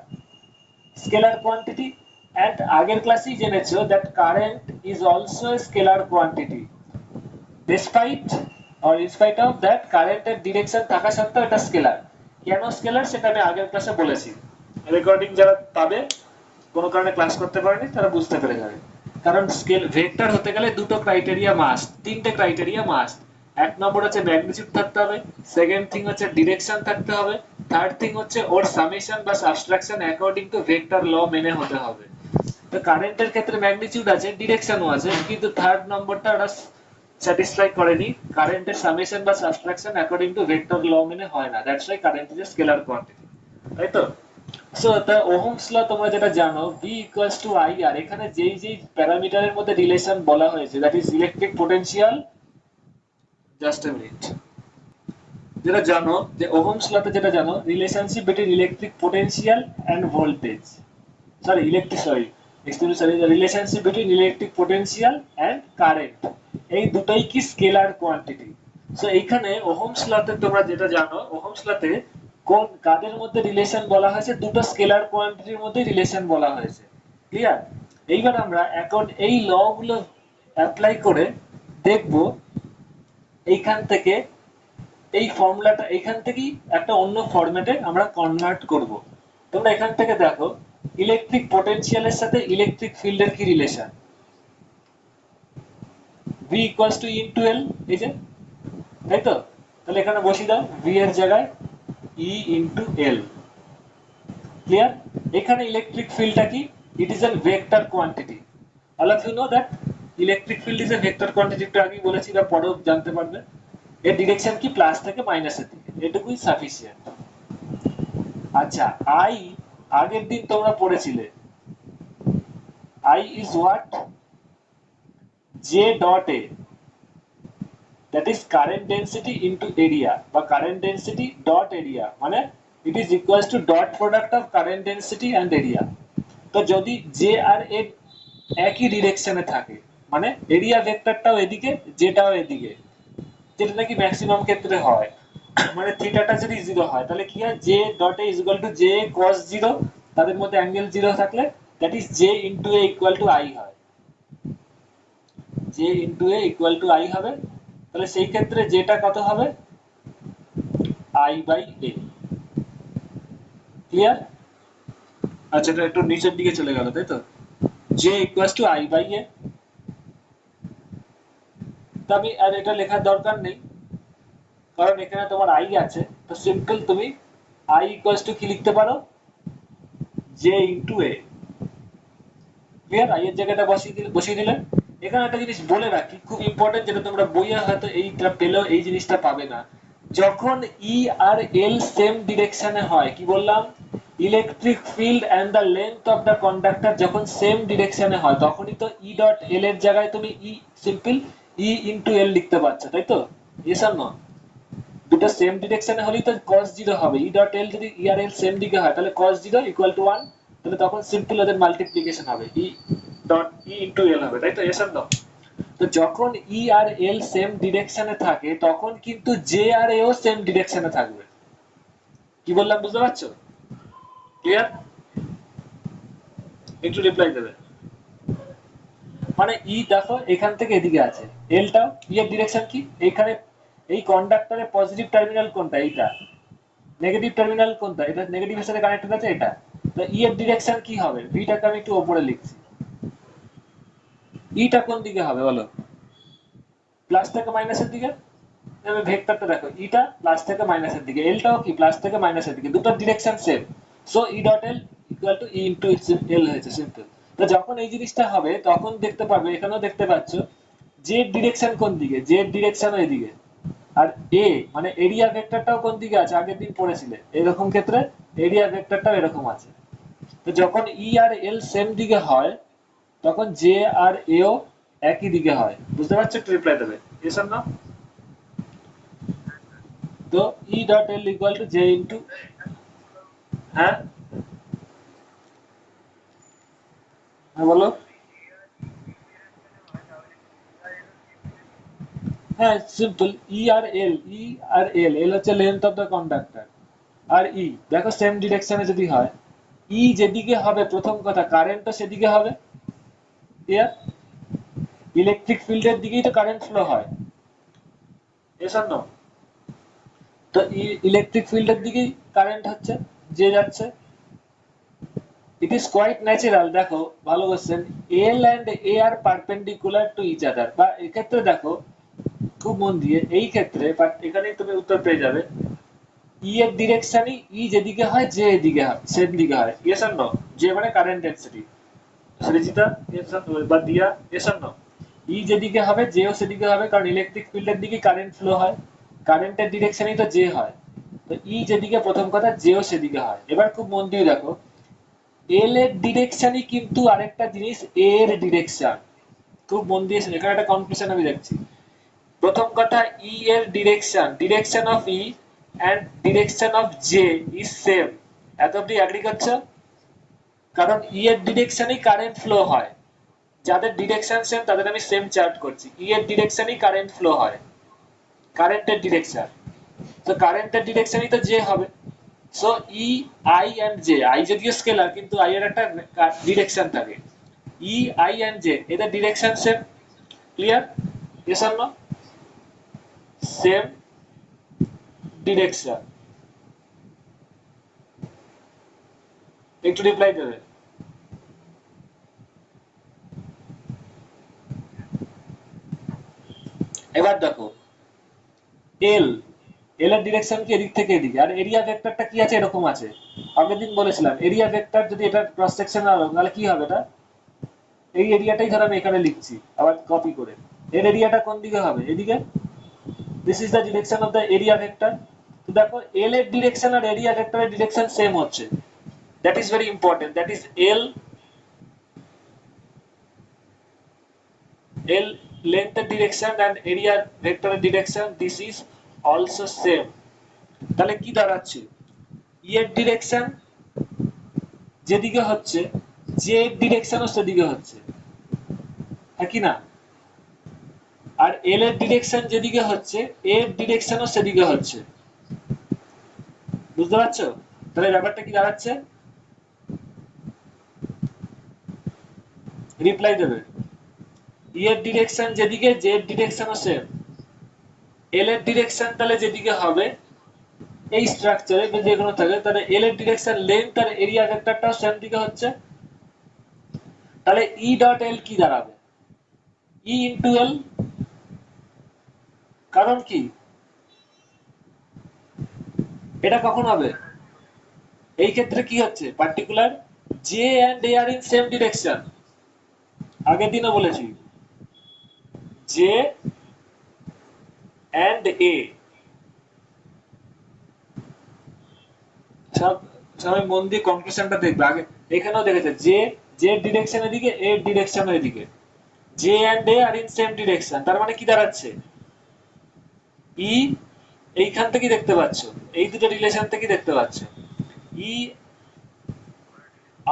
scalar quantity. And আগের ক্লাসেই জেনেছো that current is also a scalar quantity, despite or in spite of that কারেন্টের ডিরেকশন থাকা সত্ত্বেও এটা স্কেলার। কেন স্কেলার সেটা আমি আগের ক্লাসে বলেছি, রেকর্ডিং যারা পাবে কোনো কারণে ক্লাস করতে পারেনি তারা বুঝতে পেরে যাবে। কারণ স্কেল ভেক্টর হতে গেলে দুটো ক্রাইটেরিয়া মাস্ট, তিনটে ক্রাইটেরিয়া মাস্ট। এক নম্বর হচ্ছে ম্যাগনিটিউড থাকতে হবে, সেকেন্ড থিং হচ্ছে ডিরেকশন থাকতে হবে, থার্ড থিং হচ্ছে ওর সামেশন বা সাবট্রাকশন অ্যাকর্ডিং টু ভেক্টর ল মেনে হতে হবে। তো কারেন্টের ক্ষেত্রে ম্যাগনিটিউড আছে, ডিরেকশনও আছে, কিন্তু থার্ড নম্বরটা ওরা স্যাটিসফাই করেনি, কারেন্টের সামেশন বা সাবট্রাকশন অ্যাকর্ডিং টু ভেক্টর ল মেনে হয় না, that's why current is a scalar quantity, তাই তো? সো দ্য ওহমস ল তোমরা যেটা জানো, V ইকুয়ালস টু IR, এখানে যেই যেই প্যারামিটারের মধ্যে রিলেশন বলা হয়েছে, that is electric potential, just a minute, যেটা জানো যে ওহমস লতে যেটা জানো relationship between electric potential and voltage, sorry relationship between electric potential and current, এই দুটোই কি স্কেলার কোয়ান্টিটি। সো এইখানে ওহমস লতে তোমরা যেটা জানো, ওহমস লতে কোন কাদের মধ্যে রিলেশন বলা হয়েছে, দুটো স্কেলার কোয়ান্টিটির মধ্যে রিলেশন বলা হয়েছে। ক্লিয়ার? এইবার আমরা এখন এই ল গুলো অ্যাপ্লাই করে দেখব, এইখান থেকে এই ফর্মুলাটা এখান থেকেই একটা অন্য ফরম্যাটে আমরা কনভার্ট করব। তোমরা এখান থেকে দেখো ইলেকট্রিক পোটেনশিয়ালের সাথে ইলেকট্রিক ফিল্ডের কি relation. V equals two into এল, এই যে, তাই তো? তাহলে এখানে বসিয়ে দাও ভি এর জায়গায় ই ইনটু এল। ক্লিয়ার? এখানে ইলেকট্রিক ফিল্ডটা কি? It is a vector quantity. All of you know that electric field is a vector quantity, একটু আগেই বলেছি বা পরেও জানতে পারবে। এর ডিরেকশন কি? প্লাস থেকে মাইনাসের দিকে, এটুকুই সাফিসিয়েন্ট। আচ্ছা, আই আগের দিন তোমরা পড়েছিলে I is what? J dot A, that is current density into area বা current density dot area, মানে it is equals to dot product of current density and area। তো যদি জে আর এ একই ডিরেকশনে থাকে, মানে এরিয়া ভেক্টরটাও এদিকে, জেটাও এদিকে, যেটা নাকি ম্যাক্সিমাম ক্ষেত্রে হয়, মানে থিটাটা যদি জিরো হয় তাহলে কি হয়? J dot A is equal to J cos zero, তাদের মধ্যে অ্যাঙ্গেল জিরো থাকলে that is J into A equal to I হয়, J into A equal to I হবে। তাহলে সেই ক্ষেত্রে যেটা কত হবে? I by A. ক্লিয়ার? আচ্ছা, এটা একটু নিচের দিকে চলে গেল, তাই তো? J equals to I by A. তো আমি আর এটা লেখার দরকার নেই, কারণ এখানে তোমার আই আছে। তো সিম্পল তুমি আই ইকুয়ালস টু কি লিখতে পারো? J into A. Clear? I এর জায়গাটা বসিয়ে দিলে। এখানে একটা জিনিস বলে রাখি, খুব ইম্পর্টেন্ট, যেটা তোমরা বইয়ে হয়তো এইটা পেলেও এই জিনিসটা পাবে না। যখন ই আর এল সেম ডিরেকশনে হয়, কি বললাম? Electric field and the length of the conductor যখন সেম ডিরেকশনে হয়, তখনই তো ই ডট এল এর জায়গায় তুমি ই সিম্পল ই ইনটু এল লিখতে পারছো, তাই তো? Yes or no? দুটো সেম ডিরেকশনে হলেই তো cos 0 হবে। ই ডট এল যদি ই আর এল সেম দিকে হয় তাহলে cos 0 ইকুয়াল টু 1, তাহলে তখন সিম্পল ওদের মাল্টিপ্লিকেশন হবে, ই ডট ই ইনটু এল হবে, তাই তো? Yes or no? তো যখন ই আর এল সেম ডিরেকশনে থাকে তখন কিন্তু জে আর এও সেম ডিরেকশনে থাকবে। কি বললাম বুঝতে পারছো? ক্লিয়ার? একটু রিপ্লাই দেবে। মানে ই দেখো এখান থেকে এদিকে আছে, এলটাও ই এর ডিরেকশন কি? এইখানে এই কন্ডাক্টরের পজিটিভ টার্মিনাল কোনটা? এইটা। নেগেটিভ টার্মিনাল কোনটা? এটা নেগেটিভের সাথে কানেক্টেড আছে, এটা। তো ই এর ডিরেকশন কি হবে? ভিটাকে আমি একটু উপরে লিখছি। ইটা কোন দিকে হবে বলো? প্লাস থেকে মাইনাসের দিকে। এবার ভেক্টরটা দেখো, ইটা প্লাস থেকে মাইনাসের দিকে, এলটাও কি প্লাস থেকে মাইনাসের দিকে, দুটো direction same. So E dot L equal to E into এল হয়েছে, সিম্পল। তো যখন এই জিনিসটা হবে তখন দেখতে পাবে, এখানেও দেখতে পাচ্ছ, জেড ডিরেকশন কোন দিকে? জেড ডিরেকশনও এদিকে। আর এ মানে এরিয়া ভেক্টরটাও কোন দিকে আছে? আগের দিন পড়েছিলে এরকম ক্ষেত্রে এরিয়া ভেক্টরটাও এরকম আছে। তো যখন ই আর এল সেম দিকে হয় তখন জে আর এও একই দিকে হয়। বুঝতে পারছো? একটু রিপ্লাই দেবে। এসব না? তো E dot L equal to J into, হ্যাঁ হ্যাঁ বলো। হ্যাঁ সিম্পল, ই আর এল এল হচ্ছে লেন্থ অফ দ্য কন্ডাক্টর, আর ই দেখো সেম ডিরেকশনে যদি হয়, ই যেদিকে হবে প্রথম কথা কারেন্টও সেদিকে হবে। ক্লিয়ার? ইলেকট্রিক ফিল্ডের দিকেই তো কারেন্ট ফ্লো হয়, এসব না? তো ইলেকট্রিক ফিল্ডের দিকেই কারেন্ট হচ্ছে, যে যাচ্ছে। It is quite natural. দেখো ভালো question, L and A are perpendicular to each other, বা এক্ষেত্রে দেখো খুব মন দিয়ে, এই ক্ষেত্রে বাট এখানেই তুমি উত্তর পেয়ে যাবে। ই এর ডিরেকশনই ই যেদিকে হয় জে এদিকে হয়, সেম দিকে হয়। Yes or no? যে মানে current density. Srijita yes or no? বা দিয়া ইয়েস অর নো? ই যেদিকে হবে জেও সেদিকে হবে, কারণ ইলেকট্রিক ফিল্ডের দিকে কারেন্ট ফ্লো হয়, কারেন্টের ডিরেকশনই তো জে হয়। তো ই যেদিকে প্রথম কথা, জেও সেদিকে হয়। এবার খুব মন দিয়ে দেখো, এল এর ডিরেকশনই কিন্তু আরেকটা জিনিস এ এর ডিরেকশন। খুব মন দিয়ে শুনে, এখানে একটা কনফিউশন আমি দেখছি। প্রথম কথা, ই এর direction, direction of E and direction of J is same. এত অব্দি এগ্রি করছো? কারণ ই এর ডিরেকশনই কারেন্ট ফ্লো হয়, যাদের ডিরেকশন সেম তাদের আমি সেম চার্ট করছি। ই এর ডিরেকশনই কারেন্ট ফ্লো হয়, কারেন্টের ডিরেকশন। তো কারেন্টের ডিরেকশনই তো জে হবে। So E I and J, I যদিও স্কেলার কিন্তু আই এর একটা ডিরেকশন থাকে। ই আই এন্ড জে এদের direction same. Clear? Yes or no? Same direction. একটু রিপ্লাই দেবে। এবার দেখো এল এল এর ডিরেকশন কি এদিক থেকে এদিকে, আর এরিয়া ভেক্টরটা কি আছে এরকম আছে। আগের দিন বলেছিলাম এরিয়া ভেক্টর যদি এটা ক্রস সেকশন হবে তাহলে কি হবে, এটা এই এরিয়াটাই ধর আমি এখানে লিখছি আবার কপি করে, এর এরিয়াটা কোন দিকে হবে, এদিকে। This is the direction of the area vector. তো দেখো এল এর ডিরেকশন আর এরিয়া ভেক্টরের ডিরেকশন সেম হচ্ছে, that is very important, that is L L length এর ডিরেকশন and area ভেক্টরের direction this is also same. তাহলে কি দাঁড়াচ্ছে, ই এর ডিরেকশন যেদিকে হচ্ছে জে এর ডিরেকশনও সেদিকে হচ্ছে, হ্যাঁ কি না, আর এল এর ডিরেকশন যেদিকে হচ্ছে এর ডিরেকশনও সেদিকে হচ্ছে, বুঝতে পারছো। তাহলে ব্যাপারটা কি দাঁড়াচ্ছে, রিপ্লাই দেবে, ই এর ডিরেকশন যেদিকে জে এর ডিরেকশনও সেম, এল এর ডিরেকশন তাহলে যেদিকে হবে এই স্ট্রাকচারে যে কোনো থাকে, তাহলে এল এর ডিরেকশন লেন্থ আর এরিয়া ভেক্টরটাও সেম দিকে হচ্ছে, তাহলে ই ডট এল কি দাঁড়াবে, ই ইন্টু এল। কারণ কি, এটা কখন হবে, এই ক্ষেত্রে কি হচ্ছে particular J and A are in same direction, আগের দিনও বলেছি জে এন্ড এ, সব সবাই মন দিয়ে কনক্লুশনটা দেখবে, আগে এখানেও দেখেছে জে জে ডিরেকশন এদিকে এর ডিরেকশন এদিকে, J and A are in same direction, তার মানে কি দাঁড়াচ্ছে ই, এইখান থেকে দেখতে পাচ্ছ এই দুটো রিলেশন থেকে দেখতে পাচ্ছ ই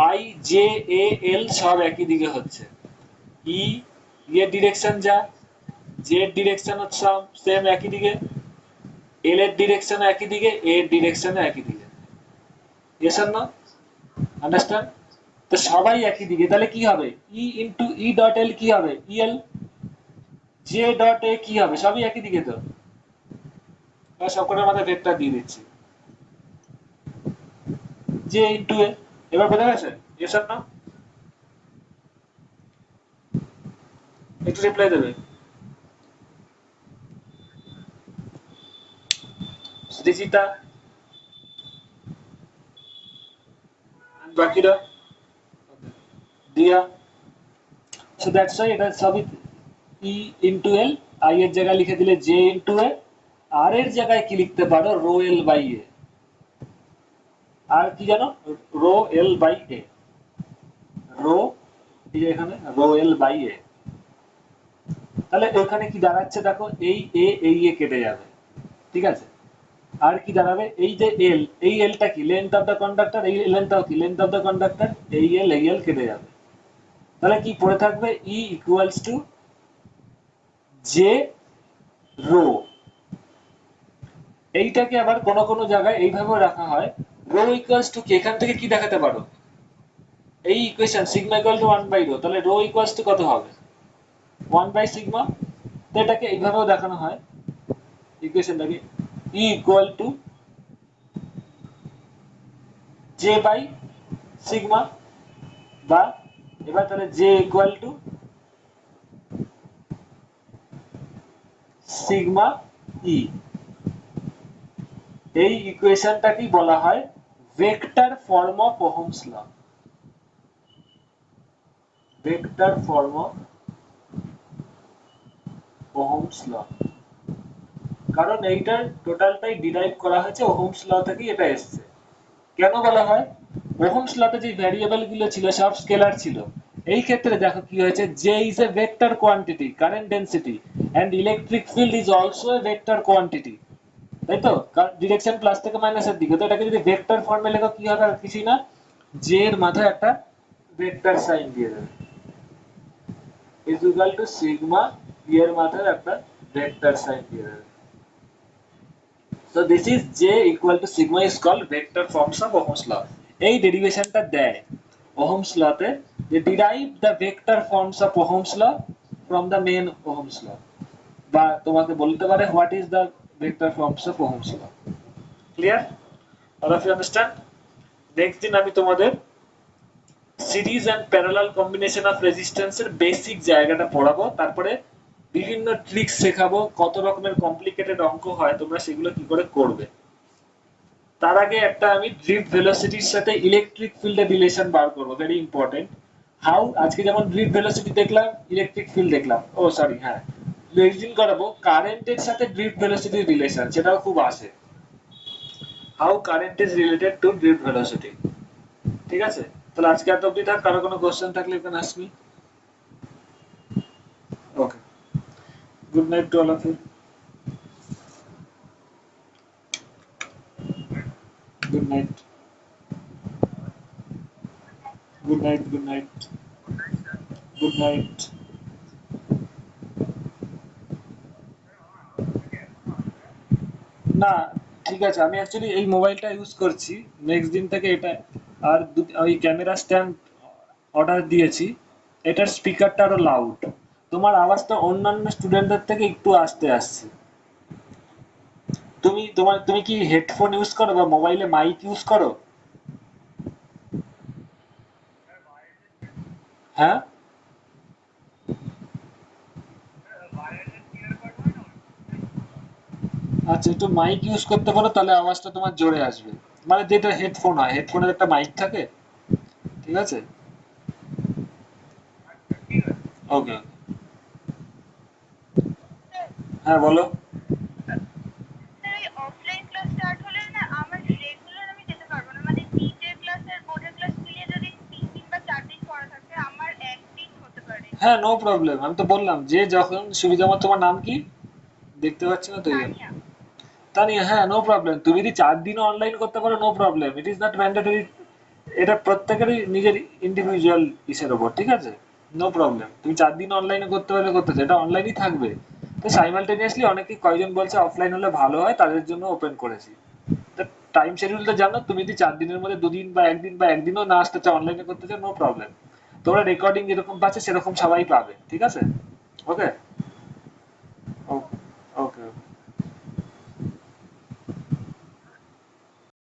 আই জে এ এল সব একই দিকে হচ্ছে, ই এর ডিরেকশন যা, জে এর ডিরেকশন হচ্ছে সেম একই দিকে, এল এর ডিরেকশন একই দিকে, এ এর ডিরেকশন একই দিকে, ইয়েস অর নো, আন্ডারস্ট্যান্ড। তো সবাই একই দিকে, তাহলে কি হবে ই ইন্টু ই ডট এল কি হবে ইএল, জে ডট এ কি হবে, সবই একই দিকে তো, সকলের মাথায় ভেক্টর দিয়ে দিচ্ছি জে ইন্টু এ, এবার বোঝা গেছে, ইয়েস অর নো, একটু রিপ্লাই দেবে সৃজিতা বাকিরা, দিয়া। সো দ্যাটস ওয়াই এটা সবই ই ইন্টু এল, আই এর জায়গায় লিখে দিলে জে ইন্টু এ, আর এর জায়গায় কি লিখতে পারো রো এল বাই এ, আর কি জানো rho L by A, rho এই যে এখানে রো এল বাই এ, তাহলে ওখানে কি দাঁড়াচ্ছে দেখো এই এ কেটে যাবে, ঠিক আছে, আর কি দাঁড়াবে এই যে এল, এই এলটা কি লেন্থ অফ দ্য কন্ডাক্টর, এই লেন্থটাও কি লেন্থ অফ দ্য কন্ডাক্টর, এই এল কেটে যাবে, তাহলে কি পড়ে থাকবে E equals to J rho. এইটাকে আবার কোন কোন জায়গায় এইভাবে রাখা হয় রো ইকুয়ালস টু কি, এখান থেকে কি দেখাতে পারো এই equation sigma equal to 1 by rho, তাহলে রো ইকুয়ালস টু কত হবে 1 বাই সিগমা, তো এটাকে এইভাবেও দেখানো হয় ইকুয়েশনটাকে E equal to J by sigma, বা এবার তাহলে J equal to sigma E, এই ইকুয়েশনটাকেই বলা হয় vector form of Ohm's law, vector form of Ohm's law, কারণ এইটার টোটালটাই ডিরাইভ করা হয়েছে ওহমস ল থেকেই এটা এসেছে। কেন বলা হয়, ওহমস লতে যে ভ্যারিয়েবল গুলো ছিল সব স্কেলার ছিল, এই ক্ষেত্রে দেখো কি হয়েছে J is a vector quantity current density and electric field is also a vector quantity, তাই তো, ডিরেকশন প্লাস থেকে মাইনাসের দিকে, তো এটাকে যদি ভেক্টর ফর্মে লেখো কি হবে আর কিছুই না, জে এর মাথায় একটা ভেক্টর সাইন দিয়ে দেবে ইজ ইকুয়াল টু সিগমা, এর মাথায় একটা ভেক্টর সাইন দিয়ে দেবে। So this is J equal to sigma is called vector forms of Ohm's law. এই ডেরিভেশনটা দেয় Ohm's law তে, যে derive the vector forms of Ohm's law from the main Ohm's law, বা তোমাকে বলতে পারে what is the vector forms of Ohm's law. Clear? All of you understand? Next দিন আমি তোমাদের series and parallel combination of resistance এর basic জায়গাটা পড়াবো, তারপরে বিভিন্ন ট্রিক্স শেখাবো, কত রকমের কমপ্লিকেটেড অঙ্ক হয় তোমরা সেগুলো কি করে করবে। তার আগে একটা আমি ড্রিফট ভেলোসিটির সাথে ইলেকট্রিক ফিল্ডের রিলেশন বার করবো, ভেরি ইম্পর্টেন্ট। হাউ, আজকে যেমন ড্রিফট ভেলোসিটি দেখলাম, ইলেকট্রিক ফিল্ড দেখলাম, ও সরি হ্যাঁ, নেক্সট দিন করাবো কারেন্টের সাথে ড্রিফট ভেলোসিটির রিলেশন, সেটাও খুব আসে। How current is related two drift velocity. ঠিক আছে, তাহলে আজকে এত অব্দি থাক, কারো কোনো কোশ্চেন থাকলে এখানে আসবি। Okay, good night to all of you. Good night, good night, good night, good night. না, ঠিক আছে, আমি অ্যাকচুয়ালি এই মোবাইলটা ইউজ করছি, নেক্সট দিন থেকে এটা আর ওই ক্যামেরা স্ট্যান্ড অর্ডার দিয়েছি। এটার স্পিকারটা আরো লাউড, তোমার আওয়াজটা অন্যান্য স্টুডেন্টদের থেকে একটু আসতে আসছে। তুমি কি হেডফোন ইউজ করো বা মোবাইলে মাইক ইউজ করো? হ্যাঁ, আচ্ছা, একটু মাইক ইউজ করতে পারো, তাহলে আওয়াজটা তোমার জোরে আসবে। মানে যেটা হেডফোন হয়, হেডফোনের একটা মাইক থাকে, ঠিক আছে। ওকে, হ্যাঁ বলো। স্যার এই অফলাইন ক্লাস স্টার্ট হলে না আমার রেগুলার আমি যেতে পারবো না, মানে নিটের ক্লাস আর বোর্ডের ক্লাস মিলিয়ে যদি 3 দিন বা 4 দিন পড়া থাকে আমার একদিন হতে পারে। হ্যাঁ, নো প্রবলেম, আমি তো বললাম যে যখন সুবিধা মতো। তোমার নাম কি? দেখতে পাচ্ছি না তো এই জন্য। তানিয়া। তানিয়া, হ্যাঁ, নো প্রবলেম, তুমি যদি 4 দিনও অনলাইন করতে পারো, no problem, it is not mandatory. এটা প্রত্যেকেরই নিজের ইন্ডিভিজুয়াল ইসের ওপর, ঠিক আছে। নো প্রবলেম, তুমি 4 দিন অনলাইনে করতে পারলে করতে চাও, এটা অনলাইনই থাকবে। তো সাইমালটেনিয়াসলি অনেকে কয়জন বলছে অফলাইন হলে ভালো হয়, তাদের জন্য ওপেন করেছি। তো টাইম শিডিউল তো জানো, তুমি যদি 4 দিনের মধ্যে 2 দিন বা একদিন বা একদিনও না আসতে চাও, অনলাইনে করতে চাও, নো প্রবলেম। তোমরা রেকর্ডিং যেরকম পাচ্ছে সেরকম সবাই পাবে, ঠিক আছে। ওকে।